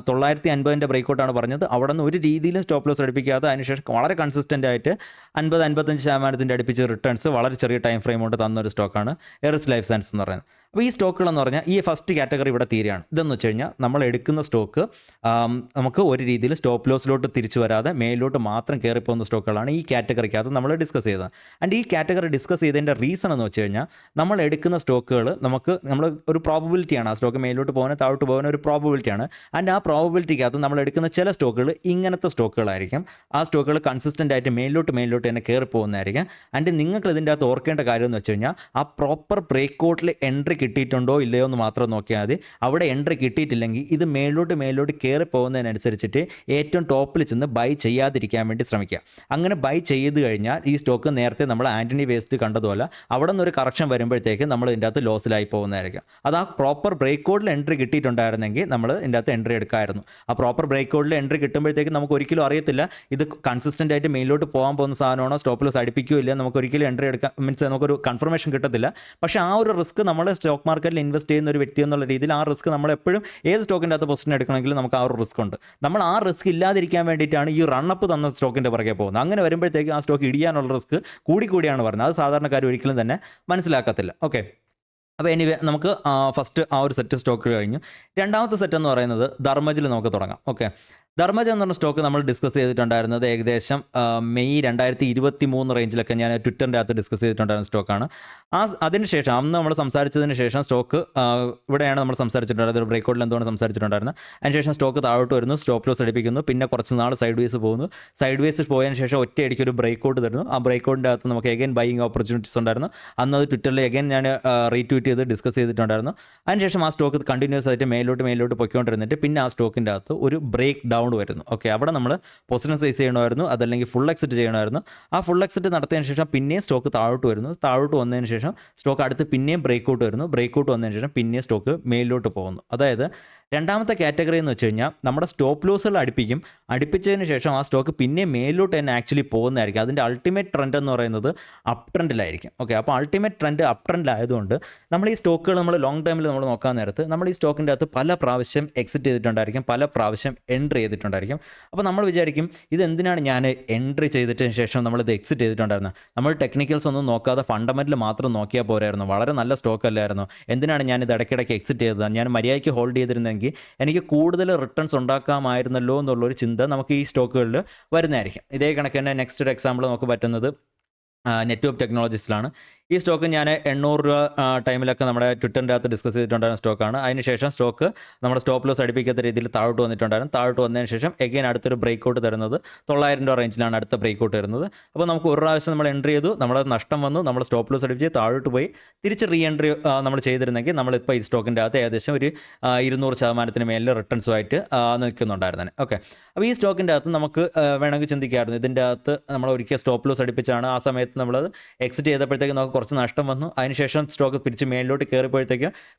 950 ബ്രേക്കൗട്ടാണ് പറഞ്ഞത്, അവിടെ നിന്ന് ഒരു രീതിയിലും സ്റ്റോപ്പ് ലോസ് അടുപ്പിക്കാതെ അതിനുശേഷം വളരെ കൺസിസ്റ്റൻ്റ് ആയിട്ട് 50-55% അടുപ്പിച്ച് റിട്ടേൺസ് വളരെ ചെറിയ ടൈം ഫ്രെയിം കൊണ്ട് തന്നൊരു സ്റ്റോക്കാണ് എറിസ് ലൈഫ് സയൻസ് എന്ന് പറയുന്നത്. അപ്പോൾ ഈ സ്റ്റോക്കുകളെന്ന് പറഞ്ഞാൽ ഈ ഫസ്റ്റ് കാറ്റഗറി ഇവിടെ തീരെയാണ്. ഇതെന്ന് വെച്ച് കഴിഞ്ഞാൽ നമ്മൾ എടുക്കുന്ന സ്റ്റോക്ക് നമുക്ക് ഒരു രീതിയിൽ സ്റ്റോപ്പ് ലോസിലോട്ട് തിരിച്ചു വരാതെ മേലോട്ട് മാത്രം കയറിപ്പോകുന്ന സ്റ്റോക്കുകളാണ് ഈ കാറ്റഗറിക്കകത്ത് നമ്മൾ ഡിസ്കസ് ചെയ്തത്. ആൻഡ് ഈ കാറ്റഗറി ഡിസ്കസ് ചെയ്തതിൻ്റെ റീസൺ എന്ന് വെച്ച് കഴിഞ്ഞാൽ നമ്മൾ എടുക്കുന്ന സ്റ്റോക്കുകൾ നമ്മൾ ഒരു പ്രോബബിലിറ്റിയാണ്, ആ സ്റ്റോക്ക് മേലോട്ട് പോകാൻ താഴോട്ട് പോകാൻ ഒരു പ്രോബബിലിറ്റിയാണ്. ആൻഡ് ആ പ്രോബബിലിറ്റിക്കകത്ത് നമ്മൾ എടുക്കുന്ന ചില സ്റ്റോക്കുകൾ ഇങ്ങനത്തെ സ്റ്റോക്കുകളായിരിക്കും. ആ സ്റ്റോക്കുകൾ കൺസിസ്റ്റൻ്റ് ആയിട്ട് മേലോട്ട് തന്നെ കയറി പോകുന്നതായിരിക്കും. ആൻഡ് നിങ്ങൾക്ക് ഇതിൻ്റെ അകത്ത് ഓർക്കേണ്ട കാര്യം എന്ന് വെച്ച് കഴിഞ്ഞാൽ ആ പ്രോപ്പർ ബ്രേക്കൗട്ടിൽ എൻട്രി കിട്ടിയിട്ടുണ്ടോ ഇല്ലയോ എന്ന് മാത്രം നോക്കിയാൽ മതി. അവിടെ എൻട്രി കിട്ടിയിട്ടില്ലെങ്കിൽ ഇത് മേലോട്ട് കയറി പോകുന്നതിനനുസരിച്ചിട്ട് ഏറ്റവും ടോപ്പിൽ ചെന്ന് ബൈ ചെയ്യാതിരിക്കാൻ വേണ്ടി ശ്രമിക്കുക. അങ്ങനെ ബൈ ചെയ്ത് കഴിഞ്ഞാൽ ഈ സ്റ്റോക്ക് നേരത്തെ നമ്മൾ ആൻ്റണി വേസ്റ്റ് കണ്ടതുപോലെ അവിടെ നിന്നൊരു കറക്ഷൻ വരുമ്പോഴത്തേക്ക് നമ്മൾ ഇതിൻ്റെ അകത്ത് ലോസിലായി പോകുന്നതായിരിക്കും. അത് ആ പ്രോപ്പർ ബ്രേക്കൗട്ടിൽ എൻട്രി കിട്ടിയിട്ടുണ്ടായിരുന്നെങ്കിൽ നമ്മൾ ഇതിൻ്റെ അകത്ത് എൻട്രി എടുക്കാമായിരുന്നു. ആ പ്രോപ്പർ ബ്രേക്കൗട്ടിൽ എൻട്രി കിട്ടുമ്പോഴത്തേക്ക് നമുക്ക് ഒരിക്കലും അറിയത്തില്ല ഇത് കൺസിസ്റ്റൻ്റ് ആയിട്ട് മേലോട്ട് പോകാൻ പോകുന്ന സാധനമാണോ, സ്റ്റോപ്പ് ലോസ് അടുപ്പിക്കുകയോ ഇല്ല, നമുക്ക് ഒരിക്കലും എൻട്രി എടുക്കാൻ മീൻസ് നമുക്കൊരു കൺഫർമേഷൻ കിട്ടത്തില്ല. പക്ഷേ ആ ഒരു റിസ്ക് നമ്മൾ സ്റ്റോക്ക് മാർക്കറ്റിൽ ഇൻവെസ്റ്റ് ചെയ്യുന്ന ഒരു വ്യക്തി എന്നുള്ള രീതിയിൽ ആ റിസ്ക് നമ്മൾ എപ്പോഴും ഏത് സ്റ്റോക്കിൻ്റെ അകത്ത് പൊസിഷൻ എടുക്കണമെങ്കിലും നമുക്ക് ആ ഒരു റിസ്ക് ഉണ്ട്. നമ്മൾ ആ റിസ്ക് ഇല്ലാതിരിക്കാൻ വേണ്ടിയിട്ടാണ് ഈ റണ്ണപ്പ് തന്ന സ്റ്റോക്കിൻ്റെ പുറകെ പോകുന്നത്. അങ്ങനെ വരുമ്പോഴത്തേക്ക് ആ സ്റ്റോക്ക് ഇടിയാനുള്ള റിസ്ക് കൂടിയാണ് പറയുന്നത്. അത് സാധാരണക്കാർ ഒരിക്കലും തന്നെ മനസ്സിലാക്കത്തില്ല. ഓക്കെ, അപ്പോൾ എനിവേ നമുക്ക് ഫസ്റ്റ് ആ ഒരു സെറ്റ് സ്റ്റോക്ക് കഴിഞ്ഞു. രണ്ടാമത്തെ സെറ്റ് എന്ന് പറയുന്നത് ധർമ്മജിൽ നമുക്ക് തുടങ്ങാം. ഓക്കെ, ധർമ്മജ എന്ന് പറഞ്ഞ സ്റ്റോക്ക് നമ്മൾ ഡിസ്കസ് ചെയ്തിട്ടുണ്ടായിരുന്നത് ഏകദേശം മെയ് 2023 റേഞ്ചിലൊക്കെ ഞാൻ ട്വിറ്ററിൻ്റെ അകത്ത് ഡിസ്കസ് ചെയ്തിട്ടുണ്ടായിരുന്ന സ്റ്റോക്കാണ്. അതിനുശേഷം അന്ന് നമ്മൾ സംസാരിച്ചതിന് ശേഷം സ്റ്റോക്ക് ഇവിടെയാണ് നമ്മൾ സംസാരിച്ചിട്ടുണ്ടായിരുന്നത്, ഒരു ബ്രേക്കൗട്ടിൽ എന്തുകൊണ്ട് സംസാരിച്ചിട്ടുണ്ടായിരുന്നത്. അതിനുശേഷം സ്റ്റോക്ക് താഴോട്ട് വരുന്നു, സ്റ്റോപ്പ് ലോസ് അടിപ്പിക്കുന്നു, പിന്നെ കുറച്ച് നാൾ സൈഡ് വേസ് പോകുന്നു. സൈഡ് വേസ് പോയതിന് ശേഷം ഒറ്റയടിക്ക് ഒരു ബ്രേക്കൗട്ട് തരുന്നു. ആ ബ്രേക്കൗട്ടിൻ്റെ അകത്ത് നമുക്ക് എഗൈൻ ബൈയിങ് ഓപ്പർച്യൂണിറ്റീസ് ഉണ്ടായിരുന്നു. അന്ന് അത് ട്വിറ്ററിൽ എഗൈൻ ഞാൻ റീട്വീറ്റ് ചെയ്ത് ഡിസ്കസ് ചെയ്തിട്ടുണ്ടായിരുന്നു. അതിനുശേഷം ആ സ്റ്റോക്ക് കണ്ടിന്യൂസ് ആയിട്ട് മേലോട്ട് പൊയ്ക്കൊണ്ടിരുന്നിട്ട് പിന്നെ ആ സ്റ്റോക്കിൻ്റെ അകത്ത് ഒരു ബ്രേക്ക് ഡൗൺ വരുന്നു. ഓക്കെ, അവിടെ നമ്മൾ പൊസിഷൻ സൈസ് ചെയ്യണമായിരുന്നു, അതല്ലെങ്കിൽ ഫുൾ എക്സിറ്റ് ചെയ്യണമായിരുന്നു. ആ ഫുൾ എക്സിറ്റ് നടത്തിയതിന് ശേഷം പിന്നെയും സ്റ്റോക്ക് താഴോട്ട് വരുന്നു. താഴോട്ട് വന്നതിന് ശേഷം സ്റ്റോക്ക് അടുത്ത് പിന്നെയും ബ്രേക്കൗട്ട് വരുന്നു. ബ്രേക്കൗട്ട് വന്നതിന് ശേഷം പിന്നെയും സ്റ്റോക്ക് മേലോട്ട് പോകുന്നു. അതായത് രണ്ടാമത്തെ കാറ്റഗറി എന്ന് വെച്ച് കഴിഞ്ഞാൽ നമ്മുടെ സ്റ്റോപ്പ് ലോസുകൾ അടുപ്പിച്ചതിന് ശേഷം ആ സ്റ്റോക്ക് പിന്നെ മേലോട്ട് തന്നെ ആക്ച്വലി പോകുന്നതായിരിക്കും. അതിൻ്റെ അൾട്ടിമേറ്റ് ട്രെൻഡ് എന്ന് പറയുന്നത് അപ് ട്രെൻഡിലായിരിക്കും. ഓക്കെ, അപ്പോൾ അൾട്ടിമേറ്റ് ട്രെൻഡ് അപ് ട്രെൻഡിലായതുകൊണ്ട് നമ്മൾ ഈ സ്റ്റോക്കുകൾ നമ്മൾ ലോങ് ടൈമിൽ നമ്മൾ നോക്കാൻ നേരത്ത് നമ്മൾ ഈ സ്റ്റോക്കിൻ്റെ അകത്ത് പല പ്രാവശ്യം എക്സിറ്റ് ചെയ്തിട്ടുണ്ടായിരിക്കും, പല പ്രാവശ്യം എൻട്രി ചെയ്തിട്ടുണ്ടായിരിക്കും. അപ്പോൾ നമ്മൾ വിചാരിക്കും ഇതെന്തിനാണ് ഞാൻ എൻട്രി ചെയ്തിട്ടതിന് ശേഷം നമ്മളിത് എക്സിറ്റ് ചെയ്തിട്ടുണ്ടായിരുന്നത്, നമ്മൾ ടെക്നിക്കൽസ് ഒന്നും നോക്കാതെ ഫണ്ടമെൻ്റൽ മാത്രം നോക്കിയാൽ പോരായിരുന്നു, വളരെ നല്ല സ്റ്റോക്ക് അല്ലായിരുന്നു, എന്തിനാണ് ഞാനിത് ഇടയ്ക്കിടയ്ക്ക് എക്സിറ്റ് ചെയ്തത്, ഞാൻ മര്യാദയ്ക്ക് ഹോൾഡ് ചെയ്തിരുന്നെങ്കിൽ എനിക്ക് കൂടുതൽ റിട്ടേൺസ് ഉണ്ടാക്കാമായിരുന്നല്ലോ എന്നുള്ളൊരു ചിന്ത നമുക്ക് ഈ സ്റ്റോക്കുകളിൽ വരുന്നതായിരിക്കും. ഇതേ കണക്ക് തന്നെ നെക്സ്റ്റ് ഒരു എക്സാമ്പിൾ നമുക്ക് പറ്റുന്നത് നെറ്റ്വർക്ക് ടെക്നോളജീസിലാണ്. ഈ സ്റ്റോക്ക് ഞാൻ 800 രൂപ ടൈമിലൊക്കെ നമ്മുടെ ട്വിറ്ററിൻ്റെ അകത്ത് ഡിസ്കസ് ചെയ്തിട്ടുണ്ടായിരുന്ന സ്റ്റോക്കാണ്. അതിനുശേഷം സ്റ്റോക്ക് നമ്മുടെ സ്റ്റോപ്പ് ലോസ് അടുപ്പിക്കാത്ത രീതിയിൽ താഴോട്ട് വന്നിട്ടുണ്ടായിരുന്നു. താഴോട്ട് വന്നതിന് ശേഷം എഗെയിൻ അടുത്തൊരു ബ്രേക്കൗട്ട് തരുന്നത് 900 രൂപ റേഞ്ചിലാണ് അടുത്ത ബ്രേക്കൗട്ട് വരുന്നത്. അപ്പോൾ നമുക്ക് ഒരു പ്രാവശ്യം നമ്മൾ എൻട്രി ചെയ്തു, നമ്മുടെ നഷ്ടം വന്നു, നമ്മൾ സ്റ്റോപ്പ് ലോസ് അടുപ്പിച്ച് താഴോട്ട് പോയി തിരിച്ച് റീ എൻട്രി നമ്മൾ ചെയ്തിരുന്നെങ്കിൽ നമ്മളിപ്പോൾ ഈ സ്റ്റോക്കിൻ്റെ അകത്ത് ഏകദേശം ഒരു 200% മേലിൽ റിട്ടേൺസുമായിട്ട് നിൽക്കുന്നുണ്ടായിരുന്നു. ഓക്കെ, അപ്പോൾ ഈ സ്റ്റോക്കിൻ്റെ അകത്ത് നമുക്ക് വേണമെങ്കിൽ ചിന്തിക്കാമായിരുന്നു, ഇതിൻ്റെ അകത്ത് നമ്മൾ ഒരിക്കൽ സ്റ്റോപ്പ് ലോസ് അടുപ്പിച്ചാണ്, ആ സമയത്ത് നമ്മളത് എക്സിറ്റ് ചെയ്തപ്പോഴത്തേക്ക് നമുക്ക് കുറച്ച് നഷ്ടം വന്നു. അതിനുശേഷം സ്റ്റോക്ക് പിരിച്ച് മേലിലോട്ട് കയറിയപ്പോഴത്തേക്ക്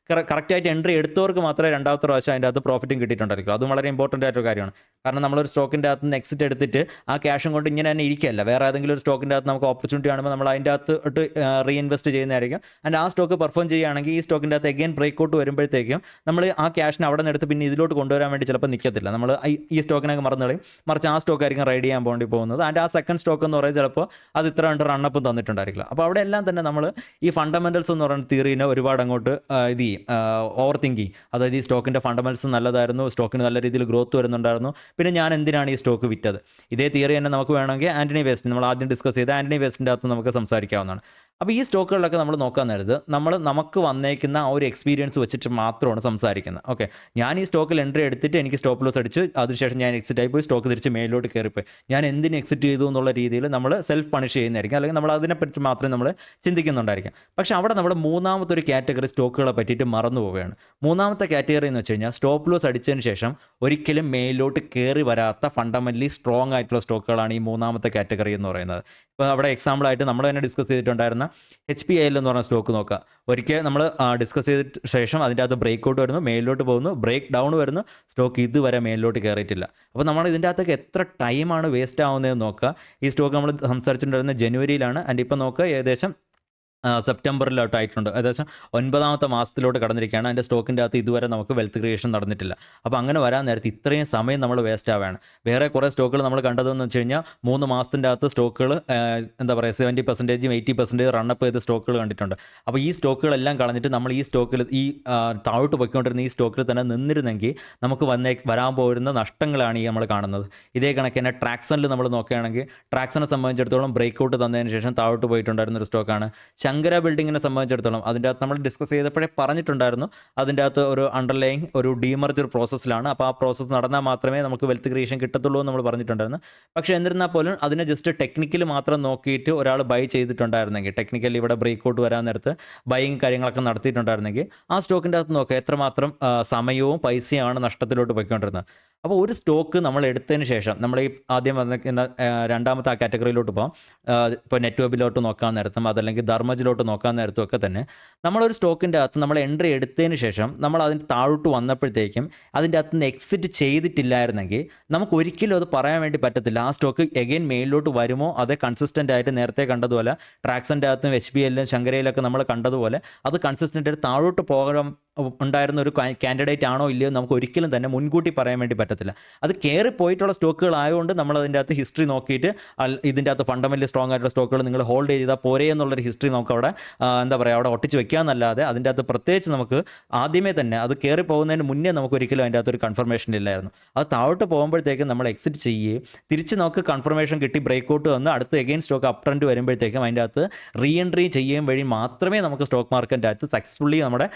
കറക്റ്റായിട്ട് എൻട്രി എടുത്തവർക്ക് മാത്രമേ രണ്ടാമത്തെ പ്രാവശ്യം അതിൻ്റെ അകത്ത് പ്രോഫിറ്റും കിട്ടിയിട്ടുണ്ടായിരിക്കും. അതും വളരെ ഇമ്പോർട്ടൻ്റ് ആയിട്ടൊരു കാര്യമാണ്. കാരണം നമ്മളൊരു സ്റ്റോക്കിൻ്റെ അകത്ത് നിന്ന് എക്സിറ്റ് എടുത്തിട്ട് ആ ക്യാഷും കൊണ്ട് ഇങ്ങനെ തന്നെ ഇരിക്കുകയല്ല, വേറെ ഏതെങ്കിലും ഒരു സ്റ്റോക്കിൻ്റെ അകത്ത് നമുക്ക് ഓപ്പർച്യൂണിറ്റി കാണുമ്പോൾ നമ്മൾ അതിൻ്റെ അകത്ത് റീഇൻവെസ്റ്റ് ചെയ്യുന്നതായിരിക്കും. ആൻഡ് ആ സ്റ്റോക്ക് പെർഫോം ചെയ്യുകയാണെങ്കിൽ ഈ സ്റ്റോക്കിൻ്റെ അകത്ത് എഗെയിൻ ബ്രേക്കൗട്ട് വരുമ്പോഴത്തേക്കും നമ്മൾ ആ ക്യാഷിനെ അവിടെ നിന്ന് എടുത്ത് പിന്നെ ഇതിലോട്ട് കൊണ്ടുവരാൻ വേണ്ടി ചിലപ്പോൾ നിൽക്കത്തില്ല, നമ്മൾ ഈ സ്റ്റോക്കിനൊക്കെ മറന്നു കളയും, മറിച്ച് ആ സ്റ്റോക്കായിരിക്കും റൈഡ് ചെയ്യാൻ വേണ്ടി പോകുന്നത്. ആൻഡ് ആ സെക്കൻഡ് സ്റ്റോക്ക് എന്ന് പറയുന്നത് ചിലപ്പോൾ അത് ഇത്ര കണ്ട് റണ്ണപ്പും തന്നിട്ടുണ്ടായിരിക്കില്ല. അപ്പോൾ അവിടെ എല്ലാം തന്നെ നമ്മൾ ഈ ഫണ്ടമെൻ്റൽസ് എന്ന് പറയുന്ന തിയറീനെ ഒരുപാട് അങ്ങോട്ട് ഇത് ചെയ്യും, ഓവർ തിങ്ക് ചെയ്യും. അതായത് ഈ സ്റ്റോക്കിൻ്റെ ഫണ്ടമെൻ്റൽസ് നല്ലതായിരുന്നു, സ്റ്റോക്കിന് നല്ല രീതിയിൽ ഗ്രോത്ത് വരുന്നുണ്ടായിരുന്നു, പിന്നെ ഞാൻ എന്തിനാണ് ഈ സ്റ്റോക്ക് വിറ്റത്. ഇതേ തിയറി തന്നെ നമുക്ക് വേണമെങ്കിൽ ആൻ്റണി വേസ്റ്റ്, നമ്മൾ ആദ്യം ഡിസ്കസ് ചെയ്ത ആൻ്റണി വേസ്റ്റിൻ്റെ അകത്ത് നമുക്ക് സംസാരിക്കാവുന്നതാണ്. അപ്പോൾ ഈ സ്റ്റോക്കുകളിലൊക്കെ നമ്മൾ നോക്കാൻ നേരത്ത് നമുക്ക് വന്നേക്കുന്ന ആ ഒരു എക്സ്പീരിയൻസ് വെച്ചിട്ട് മാത്രമാണ് സംസാരിക്കുന്നത്. ഓക്കെ, ഞാൻ ഈ സ്റ്റോക്കിൽ എൻട്രി എടുത്തിട്ട് എനിക്ക് സ്റ്റോപ്പ് ലോസ് അടിച്ചു, അതിനുശേഷം ഞാൻ എക്സിറ്റ് ആയി പോയി, സ്റ്റോക്ക് തിരിച്ച് മേലോട്ട് കയറിപ്പോയി, ഞാൻ എന്തിന് എക്സിറ്റ് ചെയ്തു എന്നുള്ള രീതിയിൽ നമ്മൾ സെൽഫ് പണിഷ് ചെയ്യുന്നതായിരിക്കും, അല്ലെങ്കിൽ നമ്മൾ അതിനെപ്പറ്റി മാത്രമേ നമ്മൾ ചിന്തിക്കുന്നുണ്ടായിരിക്കും. പക്ഷേ അവിടെ നമ്മൾ മൂന്നാമത്തെ ഒരു കാറ്റഗറി സ്റ്റോക്കുകളെ പറ്റിയിട്ട് മറന്നു പോവുകയാണ്. മൂന്നാമത്തെ കാറ്റഗറി എന്ന് വെച്ച് കഴിഞ്ഞാൽ സ്റ്റോപ്പ് ലോസ് അടിച്ചതിന് ശേഷം ഒരിക്കലും മേലോട്ട് കയറി വരാത്ത ഫണ്ടമെൻ്റലി സ്ട്രോങ് ആയിട്ടുള്ള സ്റ്റോക്കുകളാണ് ഈ മൂന്നാമത്തെ കാറ്റഗറി എന്ന് പറയുന്നത്. ഇപ്പോൾ അവിടെ എക്സാമ്പിളായിട്ട് നമ്മൾ തന്നെ ഡിസ്കസ് ചെയ്തിട്ടുണ്ടായിരുന്ന HPIL എന്ന് പറഞ്ഞ സ്റ്റോക്ക് നോക്കുക. ഒരിക്കൽ നമ്മൾ ഡിസ്കസ് ചെയ്തിട്ട് ശേഷം അതിൻ്റെ അകത്ത് ബ്രേക്കൗട്ട് വരുന്നു, മേലിലോട്ട് പോകുന്നു, ബ്രേക്ക് ഡൗൺ വരുന്നു, സ്റ്റോക്ക് ഇതുവരെ മേലിലോട്ട് കയറിയിട്ടില്ല. അപ്പോൾ നമ്മൾ ഇതിൻ്റെ അകത്തൊക്കെ എത്ര ടൈമാണ് വേസ്റ്റ് ആവുന്നതെന്ന് നോക്കുക. ഈ സ്റ്റോക്ക് നമ്മൾ സംസാരിച്ചിട്ടുണ്ടായിരുന്നത് ജനുവരിയിലാണ്, ആൻഡ് ഇപ്പോൾ നോക്കുക ഏകദേശം സെപ്റ്റംബറിലോട്ടായിട്ടുണ്ട്, ഏകദേശം 9ാമത്തെ മാസത്തിലോട്ട് കടന്നിരിക്കുകയാണ്. അതിൻ്റെ സ്റ്റോക്കിൻ്റെ അകത്ത് ഇതുവരെ നമുക്ക് വെൽത്ത് ക്രിയേഷൻ നടന്നിട്ടില്ല. അപ്പോൾ അങ്ങനെ വരാൻ നേരത്തെ ഇത്രയും സമയം നമ്മൾ വേസ്റ്റ് ആവുകയാണ്. വേറെ കുറേ സ്റ്റോക്കുകൾ നമ്മൾ കണ്ടതെന്ന് വെച്ച് കഴിഞ്ഞാൽ 3 മാസത്തിൻ്റെ അകത്ത് സ്റ്റോക്കുകൾ എന്താ പറയുക 70%, 80% റണ്ണപ്പ് ചെയ്ത സ്റ്റോക്കുകൾ കണ്ടിട്ടുണ്ട്. അപ്പോൾ ഈ സ്റ്റോക്കുകളെല്ലാം കളഞ്ഞിട്ട് നമ്മൾ ഈ സ്റ്റോക്കിൽ ഈ താഴോട്ട് പോയിക്കൊണ്ടിരുന്ന ഈ സ്റ്റോക്കിൽ തന്നെ നിന്നിരുന്നെങ്കിൽ നമുക്ക് വരാൻ പോരുന്ന നഷ്ടങ്ങളാണ് ഈ നമ്മൾ കാണുന്നത്. ഇതേ കണക്ക് തന്നെ ട്രാക്സണിൽ നമ്മൾ നോക്കുകയാണെങ്കിൽ ട്രാക്സനെ സംബന്ധിച്ചിടത്തോളം ബ്രേക്കൗട്ട് തന്നതിന് ശേഷം താഴോട്ട് പോയിട്ടുണ്ടായിരുന്നൊരു സ്റ്റോക്കാണ്. ശങ്കര ബിൽഡിങ്ങിനെ സംബന്ധിച്ചിടത്തോളം അതിൻ്റെ അകത്ത് നമ്മൾ ഡിസ്കസ് ചെയ്തപ്പോഴേ പറഞ്ഞിട്ടുണ്ടായിരുന്നു, അതിൻ്റെ അകത്ത് ഒരു അണ്ടർലൈങ് ഒരു ഡീമർജർ പ്രോസസ്സിലാണ്. അപ്പോൾ ആ പ്രോസസ്സ് നടന്നാൽ മാത്രമേ നമുക്ക് വെൽത്ത് ക്രിയേഷൻ കിട്ടത്തുള്ളൂ എന്ന് നമ്മൾ പറഞ്ഞിട്ടുണ്ടായിരുന്നു. പക്ഷേ എന്നിരുന്നാൽ പോലും അതിനെ ജസ്റ്റ് ടെക്നിക്കൽ മാത്രം നോക്കിയിട്ട് ഒരാൾ ബൈ ചെയ്തിട്ടുണ്ടായിരുന്നെങ്കിൽ, ടെക്നിക്കലി ഇവിടെ ബ്രേക്കൗട്ട് വരാൻ നേരത്ത് ബൈയിങ് കാര്യങ്ങളൊക്കെ നടത്തിയിട്ടുണ്ടായിരുന്നെങ്കിൽ ആ സ്റ്റോക്കിൻ്റെ അകത്ത് നോക്കുക എത്രമാത്രം സമയവും പൈസയാണ് നഷ്ടത്തിലോട്ട് പോയിക്കൊണ്ടിരുന്നത്. അപ്പോൾ ഒരു സ്റ്റോക്ക് നമ്മൾ എടുത്തതിന് ശേഷം നമ്മൾ ഈ ആദ്യം വന്നിരിക്കുന്ന രണ്ടാമത്തെ ആ കാറ്റഗറിയിലോട്ട് പോകാം. ഇപ്പോൾ നെറ്റ്വെബിലോട്ട് നോക്കാൻ നേരത്തും അതല്ലെങ്കിൽ ധർമ്മജിലോട്ട് നോക്കാൻ നേരത്തും ഒക്കെ തന്നെ നമ്മളൊരു സ്റ്റോക്കിൻ്റെ അകത്ത് നമ്മൾ എൻട്രി എടുത്തതിന് ശേഷം നമ്മൾ അതിന് താഴോട്ട് വന്നപ്പോഴത്തേക്കും അതിൻ്റെ അകത്ത് നിന്ന് എക്സിറ്റ് ചെയ്തിട്ടില്ലായിരുന്നെങ്കിൽ നമുക്ക് ഒരിക്കലും അത് പറയാൻ വേണ്ടി പറ്റത്തില്ല ആ സ്റ്റോക്ക് എഗെയിൻ മെയിലോട്ട് വരുമോ. അത് കൺസിസ്റ്റൻ്റ് ആയിട്ട് നേരത്തെ കണ്ടതുപോലെ ട്രാക്സൻ്റെ അകത്തും HPIL ശങ്കരയിലൊക്കെ നമ്മൾ കണ്ടതുപോലെ അത് കൺസിസ്റ്റൻ്റ് ആയിട്ട് താഴോട്ട് ഉണ്ടായിരുന്ന ഒരു കാൻഡിഡേറ്റ് ആണോ ഇല്ലയോ നമുക്ക് ഒരിക്കലും തന്നെ മുൻകൂട്ടി പറയാൻ വേണ്ടി പറ്റത്തില്ല. അത് കയറി പോയിട്ടുള്ള സ്റ്റോക്കുകളായതുകൊണ്ട് നമ്മൾ അതിൻ്റെ അകത്ത് ഹിസ്റ്ററി നോക്കിയിട്ട് ഇതിൻ്റെ അകത്ത് ഫണ്ടമെൻ്റലി സ്ട്രോങ് ആയിട്ടുള്ള സ്റ്റോക്കുകൾ നിങ്ങൾ ഹോൾഡ് ചെയ്താൽ പോരേ എന്നുള്ളൊരു ഹിസ്റ്ററി നമുക്ക് അവിടെ എന്താ പറയുക അവിടെ ഒട്ടിച്ച് വെക്കാമെന്നല്ലാതെ അതിൻ്റെ അകത്ത് പ്രത്യേകിച്ച് നമുക്ക് ആദ്യമേ തന്നെ അത് കയറി പോകുന്നതിന് മുന്നേ നമുക്ക് ഒരിക്കലും അതിൻ്റെ അകത്തൊരു കൺഫർമേഷൻ ഇല്ലായിരുന്നു. അത് താഴോട്ട് പോകുമ്പോഴത്തേക്കും നമ്മൾ എക്സിറ്റ് ചെയ്യുകയും തിരിച്ച് നമുക്ക് കൺഫർമേഷൻ കിട്ടി ബ്രേക്കൗട്ട് വന്ന് അടുത്ത് എഗെയിൻ സ്റ്റോക്ക് അപ് ട്രെൻഡ് വരുമ്പോഴത്തേക്കും അതിൻ്റെ അകത്ത് റീ എൻട്രി ചെയ്യുകയും വഴി മാത്രമേ നമുക്ക് സ്റ്റോക്ക് മാർക്കറ്റിൻ്റെ അകത്ത് സക്സസ്ഫുള്ളി നമ്മുടെ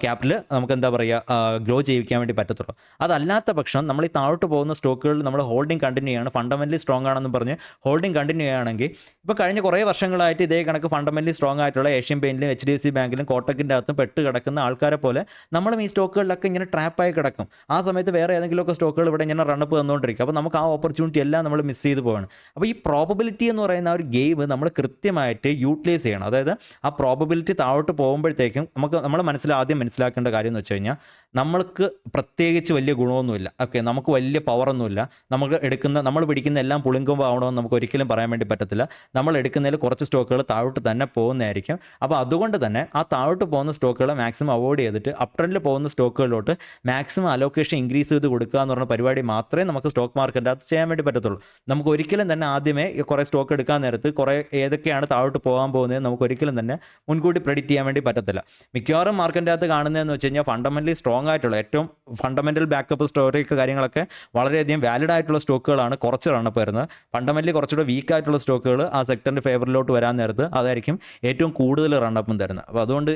ക്യാപിറ്റൽ നമുക്ക് എന്താ പറയുക ഗ്രോ ചെയ്യിക്കാൻ വേണ്ടി പറ്റത്തുള്ളൂ. അതല്ലാത്ത പക്ഷം നമ്മൾ ഈ താഴോട്ട് പോകുന്ന സ്റ്റോക്കുകളിൽ നമ്മൾ ഹോൾഡിംഗ് കണ്ടിന്യൂ ചെയ്യാണ്, ഫണ്ടമെൻ്റലി സ്ട്രോങ് ആണെന്ന് പറഞ്ഞ് ഹോൾഡിംഗ് കണ്ടിന്യൂ ചെയ്യുകയാണെങ്കിൽ ഇപ്പോൾ കഴിഞ്ഞ കുറേ വർഷങ്ങളായിട്ട് ഇതേ കണക്ക് ഫണ്ടമെൻ്റലി സ്ട്രോങ് ആയിട്ടുള്ള ഏഷ്യൻ പെയിൻറ്റിലും HDFC ബാങ്കിലും കോട്ടക്കിൻ്റെ അകത്തും പെട്ട് കിടക്കുന്ന ആൾക്കാരെ പോലെ നമ്മളും ഈ സ്റ്റോക്കുകളിലൊക്കെ ഇങ്ങനെ ട്രാപ്പായി കിടക്കും. ആ സമയത്ത് വേറെ ഏതെങ്കിലുമൊക്കെ സ്റ്റോക്കുകൾ ഇവിടെ ഇങ്ങനെ റണ്ണപ്പ് തന്നുകൊണ്ടിരിക്കും. അപ്പോൾ നമുക്ക് ആ ഓപ്പർച്യൂണിറ്റി എല്ലാം നമ്മൾ മിസ് ചെയ്ത് പോവാണ്. അപ്പോൾ ഈ പ്രോബബിലിറ്റി എന്ന് പറയുന്ന ആ ഒരു ഗെയിം നമ്മൾ കൃത്യമായിട്ട് യൂട്ടിലൈസ് ചെയ്യണം. അതായത് ആ പ്രോബബിലിറ്റി താഴോട്ട് പോകുമ്പോഴത്തേക്കും നമ്മൾ ആദ്യം മനസ്സിലാക്കേണ്ട കാര്യം എന്ന് വെച്ച് കഴിഞ്ഞാൽ നമ്മൾക്ക് പ്രത്യേകിച്ച് വലിയ ഗുണമൊന്നുമില്ല. ഓക്കെ, നമുക്ക് വലിയ പവറൊന്നുമില്ല. നമ്മൾ പിടിക്കുന്ന എല്ലാം പുളിങ്കൊമ്പ് ആവണമെന്ന് നമുക്ക് ഒരിക്കലും പറയാൻ വേണ്ടി പറ്റത്തില്ല. നമ്മൾ എടുക്കുന്നതിൽ കുറച്ച് സ്റ്റോക്കുകൾ താഴോട്ട് തന്നെ പോകുന്നതായിരിക്കും. അപ്പോൾ അതുകൊണ്ട് തന്നെ ആ താഴോട്ട് പോകുന്ന സ്റ്റോക്കുകൾ മാക്സിമം അവോയ്ഡ് ചെയ്തിട്ട് അപ് ട്രെൻഡിൽ പോകുന്ന സ്റ്റോക്കുകളിലോട്ട് മാക്സിമം അലോക്കേഷൻ ഇൻക്രീസ് ചെയ്ത് കൊടുക്കുക എന്ന് പറഞ്ഞ പരിപാടി മാത്രമേ നമുക്ക് സ്റ്റോക്ക് മാർക്കറ്റിൻ്റെ അകത്ത് ചെയ്യാൻ വേണ്ടി പറ്റത്തുള്ളൂ. നമുക്ക് ഒരിക്കലും തന്നെ ആദ്യമേ കുറേ സ്റ്റോക്ക് എടുക്കാൻ നേരത്ത് കുറേ ഏതൊക്കെയാണ് താഴോട്ട് പോകാൻ പോകുന്നത് നമുക്ക് ഒരിക്കലും തന്നെ മുൻകൂട്ടി പ്രെഡിക്റ്റ് ചെയ്യാൻ വേണ്ടി പറ്റത്തില്ല. മിക്കവാറും മാർക്കറ്റിൻ്റെ അകത്ത് കാണുന്നതെന്ന് വെച്ച് കഴിഞ്ഞാൽ ഫണ്ടമെൻ്റലി സ്ട്രോങ് ആയിട്ടുള്ള ഏറ്റവും ഫണ്ടമെൻ്റൽ ബാക്കപ്പ് സ്റ്റോറിക്ക് കാര്യങ്ങളൊക്കെ വളരെയധികം വാലിഡ് ആയിട്ടുള്ള സ്റ്റോക്കുകളാണ് കുറച്ച് റണ്ണപ്പ് വരുന്നത്. ഫണ്ടമെൻ്റലി കുറച്ചുകൂടെ വീക്ക് ആയിട്ടുള്ള സ്റ്റോക്കുകൾ ആ സെക്ടറിൻ്റെ ഫേവറിലോട്ട് വരാൻ നേരത്ത് അതായിരിക്കും ഏറ്റവും കൂടുതൽ റണ്ണപ്പും തരുന്നത്. അപ്പോൾ അതുകൊണ്ട്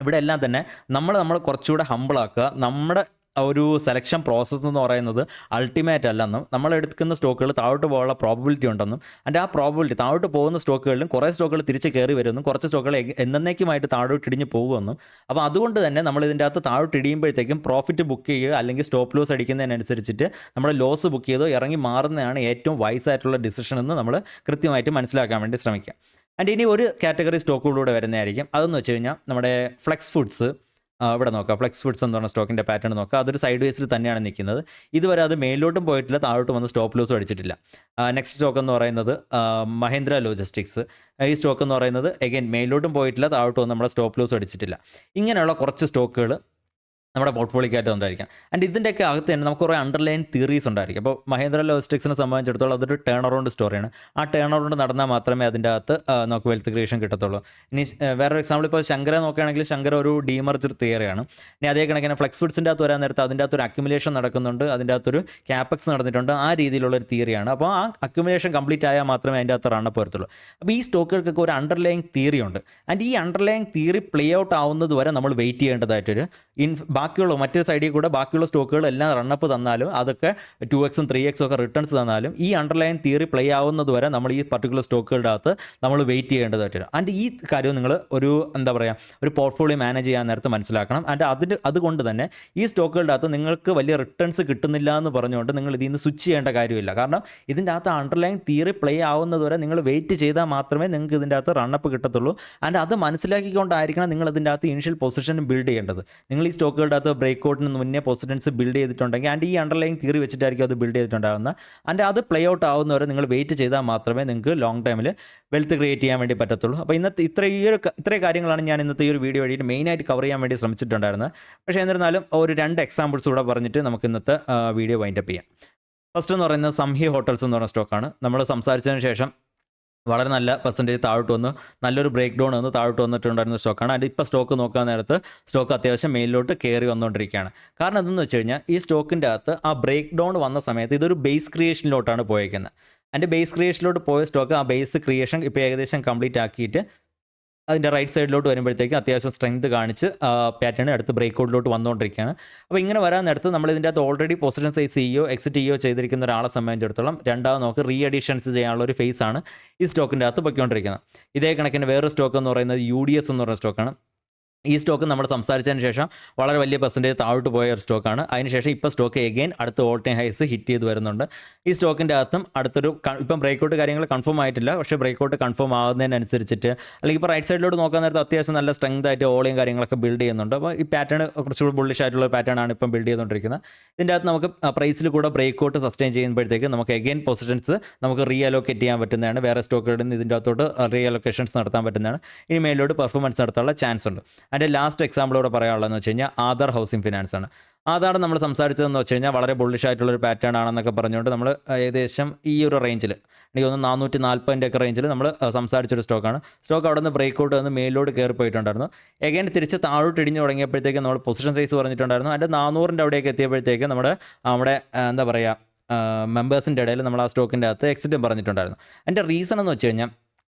ഇവിടെ എല്ലാം തന്നെ നമ്മൾ കുറച്ചുകൂടെ ഹമ്പിളാക്കുക. നമ്മുടെ ഒരു സെലക്ഷൻ പ്രോസസ്സ് എന്ന് പറയുന്നത് അൾട്ടിമേറ്റ് അല്ലെന്നും നമ്മൾ എടുക്കുന്ന സ്റ്റോക്കുകൾ താഴോട്ട് പോകാനുള്ള പ്രോബബിലിറ്റി ഉണ്ടെന്നും അതിൻ്റെ ആ പ്രോബബിലിറ്റി താഴോട്ട് പോകുന്ന സ്റ്റോക്കുകളിലും കുറേ സ്റ്റോക്കുകൾ തിരിച്ച് കയറി വരുമെന്നും കുറച്ച് സ്റ്റോക്കുകൾ എന്നേക്കുമായിട്ട് താഴോട്ട് ഇടിഞ്ഞ് പോകുമെന്നും. അപ്പോൾ അതുകൊണ്ട് തന്നെ നമ്മൾ ഇതിൻ്റെ അകത്ത് താഴോട്ട് ഇടിയുമ്പോഴത്തേക്കും പ്രോഫിറ്റ് ബുക്ക് ചെയ്യുക അല്ലെങ്കിൽ സ്റ്റോപ്പ് ലോസ് അടിക്കുന്നതിനനുസരിച്ചിട്ട് നമ്മൾ ലോസ് ബുക്ക് ചെയ്തോ ഇറങ്ങി മാറുന്നതാണ് ഏറ്റവും വൈസായിട്ടുള്ള ഡിസിഷൻ എന്ന് നമ്മൾ കൃത്യമായിട്ട് മനസ്സിലാക്കാൻ വേണ്ടി ശ്രമിക്കുക. ആൻഡ് ഇനി ഒരു കാറ്റഗറി സ്റ്റോക്കുകളിലൂടെ വരുന്നതായിരിക്കും. അതെന്ന് വെച്ച് കഴിഞ്ഞാൽ നമ്മുടെ ഫ്ലെക്സ് ഫുഡ്സ്. ഇവിടെ നോക്കാം, ഫ്ലെക്സ് ഫുഡ്സ് എന്ന് പറഞ്ഞ സ്റ്റോക്കിൻ്റെ പാറ്റേൺ നോക്കുക. അതൊരു സൈഡ് വേസിൽ തന്നെയാണ് നിൽക്കുന്നത്. ഇതുവരെ അത് മേലോട്ടും പോയിട്ടില്ല, താഴോട്ട് വന്ന് സ്റ്റോപ്പ് ലോസും അടിച്ചിട്ടില്ല. നെക്സ്റ്റ് സ്റ്റോക്ക് എന്ന് പറയുന്നത് മഹീന്ദ്ര ലോജിസ്റ്റിക്സ്. ഈ സ്റ്റോക്ക് എന്ന് പറയുന്നത് എഗെയിൻ മേലോട്ടും പോയിട്ടില്ല, താഴോട്ട് വന്ന് നമ്മുടെ സ്റ്റോപ്പ് ലോസും അടിച്ചിട്ടില്ല. ഇങ്ങനെയുള്ള കുറച്ച് സ്റ്റോക്കുകൾ നമ്മുടെ പോർട്ട്ഫോളിയോക്കായിട്ട് ഉണ്ടായിരിക്കാം. ആൻഡ് ഇതിൻ്റെയൊക്കെ അകത്ത് തന്നെ നമുക്ക് കുറേ അണ്ടർലൈൻ തിയറീസ് ഉണ്ടായിരിക്കും. അപ്പോൾ മഹീന്ദ്ര ലോജിസ്റ്റിക്സിനെ സംബന്ധിച്ചിടത്തോളം അതൊരു ടേൺ അറൗണ്ട് സ്റ്റോറിയാണ്. ആ ടേൺ അറൗണ്ട് നടന്നാൽ മാത്രമേ അതിൻ്റെ അകത്ത് നമുക്ക് വെൽത്ത് ക്രിയേഷൻ കിട്ടത്തുള്ളൂ. ഇനി വേറൊരു എക്സാമ്പിൾ ഇപ്പോൾ ശങ്കര നോക്കുകയാണെങ്കിൽ ശങ്കര ഒരു ഡീമർജർ തിയറിയാണ്. ഇനി അതേ കണക്കിന് ഫ്ലെക്സ് ഫുഡ്സിൻ്റെ അകത്ത് വരാൻ നേരത്ത് അതിൻ്റെ അകത്തൊരു അക്യുമുലേഷൻ നടക്കുന്നുണ്ട്, അതിൻ്റെ അകത്തൊരു ക്യാപെക്സ് നടന്നിട്ടുണ്ട്. ആ രീതിയിലുള്ളൊരു തിയറിയാണ്. അപ്പോൾ ആ അക്യുമുലേഷൻ കംപ്ലീറ്റ് ആയാൽ മാത്രമേ അതിൻ്റെ അകത്ത് റണ്ണപ്പ് വരത്തുള്ളൂ. അപ്പോൾ ഈ സ്റ്റോക്കുകൾക്കൊക്കെ ഒരു അണ്ടർലൈങ് തിയറി ഉണ്ട്. ആൻഡ് ഈ അണ്ടർലൈങ് തിയറി പ്ലേ ഔട്ട് ആവുന്നത് വരെ നമ്മൾ വെയിറ്റ് ചെയ്യേണ്ടതായിട്ടൊരു ബാക്കിയുള്ള മറ്റൊരു സൈഡിൽ കൂടെ ബാക്കിയുള്ള സ്റ്റോക്കുകൾ എല്ലാം റണ്ണപ്പ് തന്നാലും അതൊക്കെ 2x 3x ഒക്കെ റിട്ടേൺസ് തന്നാലും ഈ അണ്ടർലൈൻ തിയറി പ്ലേ ആവുന്നത് വരെ നമ്മൾ ഈ പർട്ടിക്കുലർ സ്റ്റോക്കുകളുടെ അകത്ത് നമ്മൾ വെയിറ്റ് ചെയ്യേണ്ടതായിട്ട് വരും. ആൻഡ് ഈ കാര്യം നിങ്ങൾ ഒരു എന്താ പറയുക ഒരു പോർട്ട്ഫോളിയോ മാനേജ് ചെയ്യാൻ നേരത്തെ മനസ്സിലാക്കണം. ആൻഡ് അതുകൊണ്ട് തന്നെ ഈ സ്റ്റോക്കുകളുടെ അകത്ത് നിങ്ങൾക്ക് വലിയ റിട്ടേൺസ് കിട്ടുന്നില്ല എന്ന് പറഞ്ഞുകൊണ്ട് നിങ്ങൾ ഇതിൽ നിന്ന് സ്വിച്ച് ചെയ്യേണ്ട കാര്യമില്ല. കാരണം ഇതിൻ്റെ അകത്ത് അണ്ടർലൈൻ തിയറി പ്ലേ ആവുന്നത് വരെ നിങ്ങൾ വെയിറ്റ് ചെയ്താൽ മാത്രമേ നിങ്ങൾക്ക് ഇതിൻ്റെ അകത്ത് റണ്ണപ്പ് കിട്ടത്തുള്ളൂ. ആൻഡ് അത് മനസ്സിലാക്കിക്കൊണ്ടായിരിക്കണം നിങ്ങൾ ഇതിൻ്റെ അകത്ത് ഇനിഷ്യൽ പൊസിഷൻ ബിൽഡ് ചെയ്യേണ്ടത്. നിങ്ങൾ ഈ സ്റ്റോക്കുകളുടെ അകത്ത് ബ്രേക്ക്ഔട്ടിന് മുന്നേ പൊസിഷൻസ് ബിൽഡ് ചെയ്തിട്ടുണ്ടെങ്കിൽ ആൻഡ് ഈ അണ്ടർലൈങ് തിയറി വെച്ചിട്ടായിരിക്കും അത് ബിൽഡ് ചെയ്തിട്ടുണ്ടാകുന്നത്. ആൻഡ് അത് പ്ലേ ഔട്ട് ആവുന്നവരെ നിങ്ങൾ വെയിറ്റ് ചെയ്താൽ മാത്രമേ നിങ്ങൾക്ക് ലോങ് ടൈമിൽ വെൽത്ത് ക്രിയേറ്റ് ചെയ്യാൻ വേണ്ടി പറ്റത്തുള്ളൂ. അപ്പോൾ ഇന്നത്തെ ഇത്രയും കാര്യങ്ങളാണ് ഞാൻ ഇന്നത്തെ ഈ ഒരു വീഡിയോ വഴിയിട്ട് മെയിനായിട്ട് കവർ ചെയ്യാൻ വേണ്ടി ശ്രമിച്ചിട്ടുണ്ടായിരുന്നത്. പക്ഷേ എന്നിരുന്നാലും ഒരു 2 എക്സാമ്പിൾസ് കൂടെ പറഞ്ഞിട്ട് നമുക്ക് ഇന്നത്തെ വീഡിയോ വൈൻഡപ്പ് ചെയ്യാം. ഫസ്റ്റ് എന്ന് പറയുന്നത് സംഹി ഹോട്ടൽസ് എന്ന് പറഞ്ഞ സ്റ്റോക്കാണ്. നമ്മൾ സംസാരിച്ചതിന് ശേഷം വളരെ നല്ല പെർസെൻറ്റേജ് താഴോട്ട് വന്ന് നല്ലൊരു ബ്രേക്ക് ഡൗൺ വന്ന് താഴോട്ട് വന്നിട്ടുണ്ടായിരുന്ന സ്റ്റോക്കാണ്. അത് ഇപ്പോൾ സ്റ്റോക്ക് നോക്കാൻ നേരത്ത് സ്റ്റോക്ക് അത്യാവശ്യം മേലിലോട്ട് കയറി വന്നുകൊണ്ടിരിക്കുകയാണ്. കാരണം എന്തെന്ന് വെച്ച് കഴിഞ്ഞാൽ ഈ സ്റ്റോക്കിൻ്റെ അകത്ത് ആ ബ്രേക്ക് ഡൗൺ വന്ന സമയത്ത് ഇതൊരു ബേസ് ക്രിയേഷനിലോട്ടാണ് പോയേക്കുന്നത്. അതിൻ്റെ ബേസ് ക്രിയേഷനിലോട്ട് പോയ സ്റ്റോക്ക് ആ ബേസ് ക്രിയേഷൻ ഇപ്പോൾ ഏകദേശം കംപ്ലീറ്റ് ആക്കിയിട്ട് അതിൻ്റെ റൈറ്റ് സൈഡിലോട്ട് വരുമ്പോഴത്തേക്കും അത്യാവശ്യം സ്ട്രെങ്ത് കാണിച്ച് പാറ്റേൺ അടുത്ത് ബ്രേക്ക്ഔട്ടിലോട്ട് വന്നുകൊണ്ടിരിക്കുകയാണ്. അപ്പോൾ ഇങ്ങനെ വരാൻ നേരത്ത് നമ്മൾ ഇതിൻ്റെ അകത്ത് ഓൾറെഡി പൊസിഷൻ സൈസ് ചെയ്യുകയോ എക്സിറ്റ് ചെയ്യുകയോ ചെയ്തിരിക്കുന്ന ഒരാളെ സംബന്ധിച്ചിടത്തോളം രണ്ടാമത് നമുക്ക് റീ അഡീഷൻസ് ചെയ്യാനുള്ള ഒരു ഫേസാണ് ഈ സ്റ്റോക്കിൻ്റെ അകത്ത് പൊയ്ക്കൊണ്ടിരിക്കുന്നത്. ഇതേ കണക്കിന് വേറൊരു സ്റ്റോക്ക് എന്ന് പറയുന്നത് UDS എന്ന് പറയുന്ന സ്റ്റോക്കാണ്. ഈ സ്റ്റോക്ക് നമ്മൾ സംസാരിച്ചതിന് ശേഷം വളരെ വലിയ പെർസെൻറ്റേജ് താഴോട്ട് പോയ ഒരു സ്റ്റോക്കാണ്. അതിനുശേഷം ഇപ്പോൾ സ്റ്റോക്ക് എഗെയിൻ അടുത്ത ഓൾ ടൈം ഹൈസ് ഹിറ്റ് ചെയ്ത് വരുന്നുണ്ട്. ഈ സ്റ്റോക്കിൻ്റെ അകത്തും അടുത്തൊരു ഇപ്പം ബ്രേക്ക്ഔട്ട് കാര്യങ്ങൾ കൺഫേം ആയിട്ടില്ല. പക്ഷേ ബ്രേക്ക്ഔട്ട് കൺഫേം ആകുന്നതിനനുസരിച്ചിട്ട് അല്ലെങ്കിൽ ഇപ്പോൾ റൈറ്റ് സൈഡിലോട്ട് നോക്കാൻ നേരത്തെ അത്യാവശ്യം നല്ല സ്ട്രെങ്ത് ആയിട്ട് ഓളിയും കാര്യങ്ങളൊക്കെ ബിൽഡ് ചെയ്യുന്നുണ്ട്. അപ്പോൾ ഈ പാറ്റേൺ കുറച്ചുകൂടി ബുള്ളിഷ് ആയിട്ടുള്ള പാറ്റേൺ ആണ് ഇപ്പം ബിൽഡ് ചെയ്തുകൊണ്ടിരിക്കുന്നത്. ഇതിൻ്റെ അകത്ത് നമുക്ക് പ്രൈസിൽ കൂടെ ബ്രേക്ക്ഔട്ട് സസ്റ്റെയിൻ ചെയ്യുമ്പോഴത്തേക്ക് നമുക്ക് എഗെയിൻ പൊസിഷൻസ് നമുക്ക് റീ അലോക്കേറ്റ് ചെയ്യാൻ പറ്റുന്നതാണ്. വേറെ സ്റ്റോക്കുകളിൽ നിന്ന് ഇതിൻ്റെ അകത്തോട്ട് റീ അലോക്കേഷൻസ് നടത്താൻ പറ്റുന്നതാണ്. ഇനി മേലോട്ട് പെർഫോമൻസ് നടത്താനുള്ള ചാൻസ് ഉണ്ട്. അതിൻ്റെ ലാസ്റ്റ് എക്സാമ്പിൾ ഇവിടെ പറയാനുള്ളതെന്ന് വെച്ച് കഴിഞ്ഞാൽ ആധാർ ഹൗസിംഗ് ഫിനാൻസ് ആണ്. ആധാർ നമ്മൾ സംസാരിച്ചതെന്ന് വെച്ച് കഴിഞ്ഞാൽ വളരെ ബുള്ളിഷ് ആയിട്ടുള്ളൊരു പാറ്റേൺ ആണെന്നൊക്കെ പറഞ്ഞുകൊണ്ട് നമ്മൾ ഏകദേശം ഈ ഒരു റേഞ്ചിൽ എനിക്ക് തോന്നുന്നു 440 ഒക്കെ റേഞ്ചിൽ നമ്മൾ സംസാരിച്ചൊരു സ്റ്റോക്കാണ്. സ്റ്റോക്ക് അവിടെ നിന്ന് ബ്രേക്ക് ഔട്ട് വന്ന് മേലോട്ട് കയറി പോയിട്ടുണ്ടായിരുന്നു. എഗൈൻ തിരിച്ച് താഴോട്ട് ഇടിഞ്ഞ് തുടങ്ങിയപ്പോഴത്തേക്ക് നമ്മൾ പൊസിഷൻ സൈസ് പറഞ്ഞിട്ടുണ്ടായിരുന്നു. അതിൻ്റെ 400 അവിടേക്ക് എത്തിയപ്പോഴത്തേക്ക് നമ്മുടെ എന്താ പറയുക മെമ്പേഴ്സിൻ്റെ ഇടയിൽ നമ്മൾ ആ സ്റ്റോക്കിൻ്റെ അകത്ത് എക്സിറ്റും പറഞ്ഞിട്ടുണ്ടായിരുന്നു. അതിൻ്റെ റീസൺ എന്ന് വെച്ച് കഴിഞ്ഞാൽ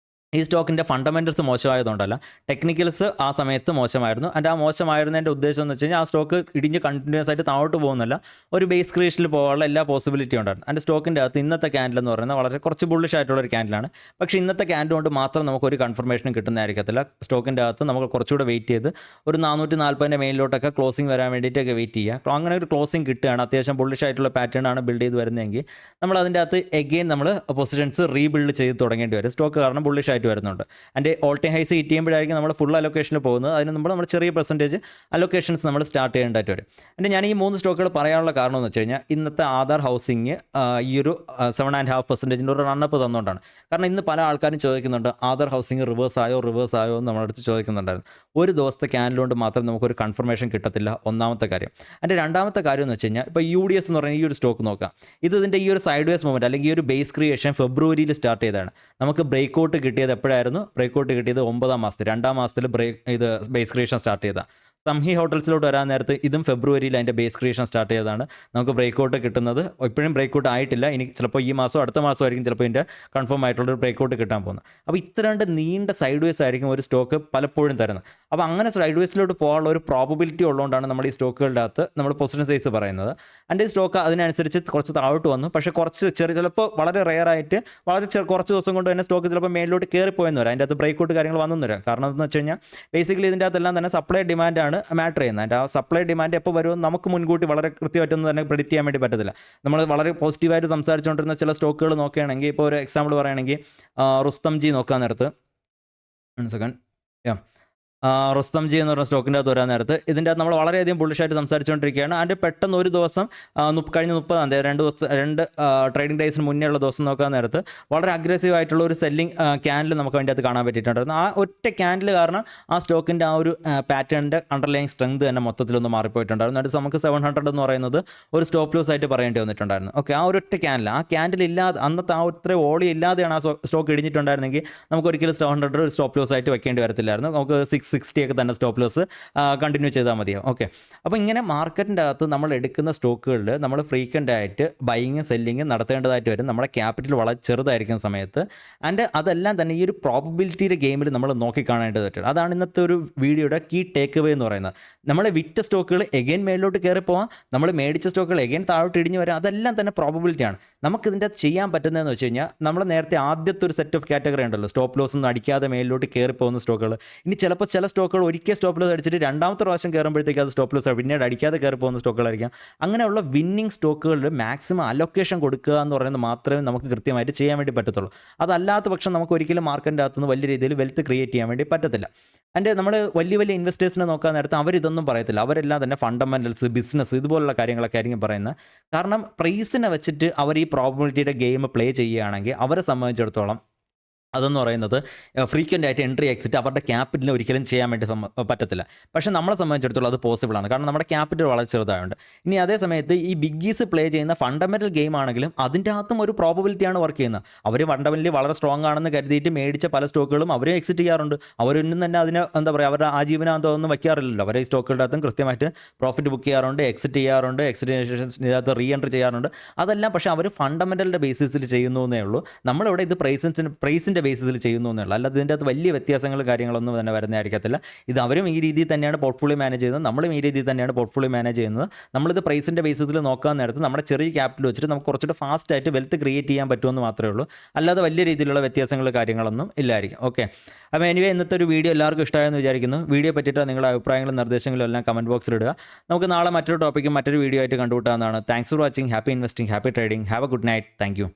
ഈ സ്റ്റോക്കിൻ്റെ ഫണ്ടമെൻറ്റൽസ് മോശമായതുകൊണ്ടല്ല, ടെക്നിക്കൽസ് ആ സമയത്ത് മോശമായിരുന്നു. ആ മോശമായിരുന്നതിൻ്റെ ഉദ്ദേശം എന്ന് വെച്ച് കഴിഞ്ഞാൽ ആ സ്റ്റോക്ക് ഇടിഞ്ഞ് കണ്ടിന്യൂസ് ആയിട്ട് താഴോട്ട് പോകുന്നില്ല, ഒരു ബേസ് ക്രിയേഷനിൽ പോകാനുള്ള എല്ലാ പോസിബിലിറ്റിയും ഉണ്ടായിരുന്നു. അതിൻ്റെ സ്റ്റോക്കിൻ്റെ അകത്ത് ഇന്നത്തെ ക്യാൻഡിൽ എന്ന് പറയുന്നത് വളരെ കുറച്ച് ബുള്ളിഷ് ആയിട്ടുള്ളൊരു ക്യാൻഡിലാണ്. പക്ഷേ ഇന്നത്തെ ക്യാൻഡിൽ കൊണ്ട് മാത്രം നമുക്കൊരു കൺഫർമേഷനും കിട്ടുന്നതായിരിക്കത്തില്ല. സ്റ്റോക്കിൻ്റെ അകത്ത് നമുക്ക് കുറച്ചുകൂടെ വെയിറ്റ് ചെയ്ത് ഒരു 440 മേലിലോട്ടൊക്കെ ക്ലോസിംഗ് വരാൻ വേണ്ടിയിട്ടൊക്കെ വെയിറ്റ് ചെയ്യുക. അങ്ങനെ ഒരു ക്ലോസിംഗ് കിട്ടുകയാണ്, അത്യാവശ്യം ബുള്ളിഷ് ആയിട്ടുള്ള പാറ്റേൺ ആണ് ബിൽഡ് ചെയ്ത് വരുന്നതെങ്കിൽ നമ്മൾ അതിൻ്റെ അകത്ത് എഗെയിൻ നമ്മൾ പൊസിഷൻസ് റീബിൽഡ് ചെയ്ത് തുടങ്ങേണ്ടി വരും. സ്റ്റോക്ക് കാരണം ബുള്ളിഷ് ആയിട്ട് വരുന്നുണ്ട്. അതിൻ്റെ ഓൾ ടൈം ഹൈസ് ഹിറ്റ് ചെയ്യുമ്പോഴായിരിക്കും നമ്മൾ ഫുൾ അലൊക്കേഷനിൽ പോകുന്നത്. അതിന് മുമ്പ് നമ്മൾ ചെറിയ പെർസെൻറ്റേജ് അലൊക്കേഷൻസ് നമ്മൾ സ്റ്റാർട്ട് ചെയ്യേണ്ടതായിട്ട് വരും. എൻ്റെ ഞാൻ ഈ 3 സ്റ്റോക്കുകൾ പറയാനുള്ള കാരണം എന്ന് വെച്ച് കഴിഞ്ഞാൽ ഇന്നത്തെ ആധാർ ഹൗസിംഗ് ഈ ഒരു 7.5% ഒരു റണ്ണപ്പ് തന്നുകൊണ്ടാണ്. കാരണം ഇന്ന് പല ആൾക്കാരും ചോദിക്കുന്നുണ്ട് ആധാർ ഹൗസിംഗ് റിവേഴ്സ് ആയോ എന്ന് നമ്മളടുത്ത് ചോദിക്കുന്നുണ്ടായിരുന്നു. ഒരു ദിവസത്തെ ക്യാൻഡിൽ കൊണ്ട് മാത്രം നമുക്കൊരു കൺഫർമേഷൻ കിട്ടത്തില്ല, ഒന്നാമത്തെ കാര്യം. അതിൻ്റെ രണ്ടാമത്തെ കാര്യം എന്ന് വെച്ച് കഴിഞ്ഞാൽ ഇപ്പോൾ UDS എന്ന് പറയുന്ന ഈ ഒരു സ്റ്റോക്ക് നോക്കാം. ഇതിൻ്റെ ഈ ഒരു സൈഡ് വേസ് മൂവ്മെൻറ്റ് അല്ലെങ്കിൽ ഈ ഒരു ബേസ് ക്രിയേഷൻ ഫെബ്രുവരിയിൽ സ്റ്റാർട്ട് ചെയ്തതാണ്. നമുക്ക് ബ്രേക്ക് ഔട്ട് കിട്ടിയത് എപ്പോഴായിരുന്നു? ബ്രേക്ക് ഔട്ട് കിട്ടിയത് 9-ാം മാസത്തിൽ, 2-ാം മാസത്തിൽ ഇത് ബേസ് ക്രിയേഷൻ സ്റ്റാർട്ട് ചെയ്തതാണ്. സംഹി ഹോട്ടൽസിലോട്ട് വരാൻ നേരത്ത് ഇതും ഫെബ്രുവരിയിൽ അതിൻ്റെ ബേസ് ക്രിയേഷൻ സ്റ്റാർട്ട് ചെയ്തതാണ്. നമുക്ക് ബ്രേക്ക് ഔട്ട് കിട്ടുന്നത് ഇപ്പോഴും ബ്രേക്ക് ഔട്ട് ആയിട്ടില്ല. ഇനി ചിലപ്പോൾ ഈ മാസം അടുത്ത മാസമായിരിക്കും ചിലപ്പോൾ ഇതിൻ്റെ കൺഫേം ആയിട്ടുള്ളൊരു ബ്രേക്ക് ഔട്ട് കിട്ടാൻ പോകുന്നത്. അപ്പോൾ ഇത്ര രണ്ട് നീണ്ട സൈഡ് വേസ് ആയിരിക്കും ഒരു സ്റ്റോക്ക് പലപ്പോഴും തരുന്നത്. അപ്പോൾ അങ്ങനെ സൈഡ് വേസിലോട്ട് പോകാനുള്ള ഒരു പ്രോബബിലിറ്റി ഉള്ളതുകൊണ്ടാണ് നമ്മൾ ഈ സ്റ്റോക്കുകളുടെ അകത്ത് നമ്മൾ പൊസിഷൻ സൈസ് പറയുന്നത്. അതിൻ്റെ സ്റ്റോക്ക് അതിനനുസരിച്ച് കുറച്ച് താഴോട്ട് വന്നു. പക്ഷേ കുറച്ച് ചിലപ്പോൾ വളരെ റെയർ ആയിട്ട് കുറച്ച് ദിവസം കൊണ്ട് തന്നെ സ്റ്റോക്ക് ചിലപ്പോൾ മേലിലോട്ട് കയറിപ്പോയെന്ന് വരാം. അതിൻ്റെ അകത്ത് ബ്രേക്ക് ഔട്ട് കാര്യങ്ങൾ വന്നു വരാം. കാരണം എന്ന് വെച്ച് കഴിഞ്ഞാൽ ബേസിക്കലി ഇതിൻ്റെ അകത്തെല്ലാം തന്നെ സപ്ലൈ ഡിമാൻഡാണ് മാറ്റർ ചെയ്യുന്നത്. അതിൻ്റെ ആ സപ്ലൈ ഡിമാൻഡ് എപ്പോൾ വരുമെന്ന് നമുക്ക് മുൻകൂട്ടി വളരെ കൃത്യമായിട്ടൊന്നും തന്നെ പ്രെഡിക്റ്റ് ചെയ്യാൻ വേണ്ടി പറ്റത്തില്ല. നമ്മൾ വളരെ പോസിറ്റീവായിട്ട് സംസാരിച്ചുകൊണ്ടിരുന്ന ചില സ്റ്റോക്കുകൾ നോക്കുകയാണെങ്കിൽ, ഇപ്പോൾ ഒരു എക്സാമ്പിൾ പറയുകയാണെങ്കിൽ റുസ്തംജി നോക്കാൻ നേരത്ത് റുസ്തംജി എന്ന് പറഞ്ഞ സ്റ്റോക്കിൻ്റെ അകത്ത് വരാൻ നേരത്ത് ഇതിൻ്റെ അകത്ത് നമ്മൾ വളരെയധികം ബുള്ളിഷായിട്ട് സംസാരിച്ചുകൊണ്ടിരിക്കുകയാണ്. അതിൻ്റെ പെട്ടെന്ന് ഒരു ദിവസം കഴിഞ്ഞ 30-ാം തീയതി രണ്ട് ട്രേഡിംഗ് ഡേയ്സിന് മുന്നേ ഉള്ള ദിവസം നോക്കാൻ നേരത്ത് വളരെ അഗ്രസീവ് ആയിട്ടുള്ള ഒരു സെല്ലിംഗ് ക്യാൻഡിൽ നമുക്ക് അതിൻ്റെ അകത്ത് കാണാൻ പറ്റിയിട്ടുണ്ടായിരുന്നു. ആ ഒറ്റ ക്യാൻഡിൽ കാരണം ആ സ്റ്റോക്കിൻ്റെ ആ ഒരു പാറ്റേണിൻ്റെ അണ്ടർലൈങ് സ്ട്രെങ്ത് തന്നെ മൊത്തത്തിലൊന്ന് മാറിപ്പോയിട്ടുണ്ടായിരുന്നു. അത് നമുക്ക് 700 എന്ന് പറയുന്നത് ഒരു സ്റ്റോപ്പ് ലോസ് ആയിട്ട് പറയേണ്ടി വന്നിട്ടുണ്ടായിരുന്നു. ഓക്കെ, ആ ഒരു ഒറ്റ ക്യാൻഡിൽ, ആ ക്യാൻഡിൽ ഇല്ലാതെ അന്നത്തെ ആ ഇത്ര ഓളി ഇല്ലാതെയാണ് ആ സ്റ്റോക്ക് ഇടിഞ്ഞിട്ടുണ്ടായിരുന്നെങ്കിൽ നമുക്ക് ഒരിക്കലും 700 ഒരു സ്റ്റോപ്പ് ലോസ് ആയിട്ട് വെക്കേണ്ടി വരത്തില്ലായിരുന്നു. നമുക്ക് 660 ഒക്കെ തന്നെ സ്റ്റോപ്പ് ലോസ് കണ്ടിന്യൂ ചെയ്താൽ മതിയോ. ഓക്കെ, അപ്പോൾ ഇങ്ങനെ മാർക്കറ്റിൻ്റെ അകത്ത് നമ്മൾ എടുക്കുന്ന സ്റ്റോക്കുകളിൽ നമ്മൾ ഫ്രീക്വൻ്റ് ആയിട്ട് ബൈയിങ് സെല്ലിങ് നടത്തേണ്ടതായിട്ട് വരും. നമ്മുടെ ക്യാപിറ്റൽ വളരെ ചെറുതായിരിക്കുന്ന സമയത്ത്. ആൻഡ് അതെല്ലാം തന്നെ ഈ ഒരു പ്രോബബിലിറ്റിയുടെ ഗെയിമിൽ നമ്മൾ നോക്കിക്കാണേണ്ടതായിട്ട്. അതാണ് ഇന്നത്തെ ഒരു വീഡിയോയുടെ കീ ടേക്ക് അവേ എന്ന് പറയുന്നത്. നമ്മൾ വിറ്റ സ്റ്റോക്കുകൾ എഗെയിൻ മേലോട്ട് കയറി പോകാം, നമ്മൾ മേടിച്ച സ്റ്റോക്കുകൾ എഗെയിൻ താഴോട്ട് ഇടിഞ്ഞ് വരാം. അതെല്ലാം തന്നെ പ്രോബബിലിറ്റിയാണ്. നമുക്കിതിൻ്റെ ചെയ്യാൻ പറ്റുന്നതെന്ന് വെച്ച് കഴിഞ്ഞാൽ നമ്മൾ നേരത്തെ ആദ്യത്തെ ഒരു സെറ്റ് ഓഫ് കാറ്റഗറി ഉണ്ടല്ലോ, സ്റ്റോപ്പ് ലോസ് ഒന്നും അടിക്കാതെ മേലോട്ട് കയറി പോകുന്ന സ്റ്റോക്കുകൾ. ഇനി ചിലപ്പോൾ ചില സ്റ്റോക്കുകൾ ഒരിക്കൽ സ്റ്റോപ്പ് ലോസ് അടിച്ചിട്ട് രണ്ടാമത്തെ പ്രാവശ്യം കയറുമ്പോഴത്തേക്ക് അത് സ്റ്റോപ്പ് ലോസ് പിന്നീട് അടിക്കാതെ കയറി പോകുന്ന സ്റ്റോക്കുകളായിരിക്കാം. അങ്ങനെയുള്ള വിന്നിങ് സ്റ്റോക്കുകളിൽ മാക്സിമം അലൊക്കേഷൻ കൊടുക്കുക എന്ന് പറയുന്നത് മാത്രമേ നമുക്ക് കൃത്യമായിട്ട് ചെയ്യാൻ വേണ്ടി പറ്റത്തുള്ളൂ. അതല്ലാത്ത പക്ഷം നമുക്ക് ഒരിക്കലും മാർക്കറ്റിൻ്റെ അകത്തുനിന്ന് വലിയ രീതിയിൽ വെൽത്ത് ക്രിയേറ്റ് ചെയ്യാൻ വേണ്ടി പറ്റത്തില്ല. ആൻഡ് നമ്മൾ വലിയ വലിയ ഇൻവെസ്റ്റേഴ്സിനെ നോക്കാൻ നേരത്ത് അവരിതൊന്നും പറയത്തില്ല. അവരെല്ലാം തന്നെ ഫണ്ടമെൻ്റൽസ്, ബിസിനസ്, ഇതുപോലുള്ള കാര്യങ്ങളൊക്കെ ആയിരിക്കും പറയുന്നത്. കാരണം പ്രൈസിനെ വെച്ചിട്ട് അവർ ഈ പ്രോബബിലിറ്റിയുടെ ഗെയിം പ്ലേ ചെയ്യുകയാണെങ്കിൽ അവരെ സംബന്ധിച്ചിടത്തോളം അതെന്ന് പറയുന്നത് ഫ്രീക്വൻ്റ് ആയിട്ട് എൻട്രി എക്സിറ്റ് അവരുടെ ക്യാപിറ്റലിന് ഒരിക്കലും ചെയ്യാൻ വേണ്ടി പറ്റത്തില്ല. പക്ഷേ നമ്മളെ സംബന്ധിച്ചിടത്തോളം അത് പോസിബിളാണ്. കാരണം നമ്മുടെ ക്യാപിറ്റൽ വളരെ ചെറുതായതുകൊണ്ട്. ഇനി അതേ സമയത്ത് ഈ ബിഗ്ഗീസ് പ്ലേ ചെയ്യുന്ന ഫണ്ടമെൻ്റൽ ഗെയിം ആണെങ്കിലും അതിൻ്റെ അകത്തും ഒരു പ്രോബബിലിറ്റിയാണ് വർക്ക് ചെയ്യുന്നത്. അവർ ഫണ്ടമെൻ്റലി വളരെ സ്ട്രോങ് ആണെന്ന് കരുതിയിട്ട് മേടിച്ച പല സ്റ്റോക്കുകളും അവരും എക്സിറ്റ് ചെയ്യാറുണ്ട്. അവരൊന്നും തന്നെ അതിന് എന്താ പറയുക, അവരുടെ ആജീവനാന്തമൊന്നും വയ്ക്കാറില്ലല്ലോ. അവരെ ഈ സ്റ്റോക്കുകളുടെ അകത്തും കൃത്യമായിട്ട് പ്രോഫിറ്റ് ബുക്ക് ചെയ്യാറുണ്ട്, എക്സിറ്റ് ചെയ്യാറുണ്ട്, ഇതിനകത്ത് റീ എൻട്രി ചെയ്യാറുണ്ട്. അതെല്ലാം പക്ഷേ അവർ ഫണ്ടമെൻ്റലിൻ്റെ ബേസിസിൽ ചെയ്യുന്നു എന്നേ ഉള്ളൂ. നമ്മളിവിടെ ഇത് പ്രൈസിൻ്റെ ബേസിസിൽ ചെയ്യുന്നു എന്നുള്ളൂ. അല്ലാതെ ഇതിൻ്റെ അകത്ത് വലിയ വ്യത്യാസങ്ങളും കാര്യങ്ങളൊന്നും തന്നെ വരുന്നതായിരിക്കത്തില്ല. ഇത് അവരും ഈ രീതിയിൽ തന്നെയാണ് പോർട്ട്ഫോളിയോ മാനേജ് ചെയ്യുന്നത്, നമ്മളും ഈ രീതിയിൽ തന്നെയാണ് പോർട്ട്ഫോളിയോ മാനേജ് ചെയ്യുന്നത്. നമ്മളിത് പ്രൈസിൻ്റെ ബേസിസിൽ നോക്കാൻ നേരത്ത് നമ്മുടെ ചെറിയ ക്യാപിറ്റൽ വെച്ചിട്ട് നമുക്ക് കുറച്ചുകൂടെ ഫാസ്റ്റായിട്ട് വെൽത്ത് ക്രിയേറ്റ് ചെയ്യാൻ പറ്റുമെന്ന് മാത്രമേ ഉള്ളൂ. അല്ലാതെ വലിയ രീതിയിലുള്ള വ്യത്യാസങ്ങൾ കാര്യങ്ങളൊന്നും ഇല്ലായിരിക്കും. ഓക്കെ, അപ്പോൾ എനിവേ ഇന്നത്തെ ഒരു വീഡിയോ എല്ലാവർക്കും ഇഷ്ടമായെന്ന് വിചാരിക്കുന്നു. വീഡിയോ പറ്റിയിട്ട് നിങ്ങളുടെ അഭിപ്രായങ്ങളും നിർദ്ദേശങ്ങളും എല്ലാം കമൻറ്റ് ബോക്സിൽ ഇടുക. നമുക്ക് നാളെ മറ്റൊരു ടോപ്പിക്കും മറ്റൊരു വീഡിയോ ആയിട്ട് കണ്ടുമുട്ടാവുന്നതാണ്. Thanks for watching. Happy investing, happy trading. Have a good night. Thank U.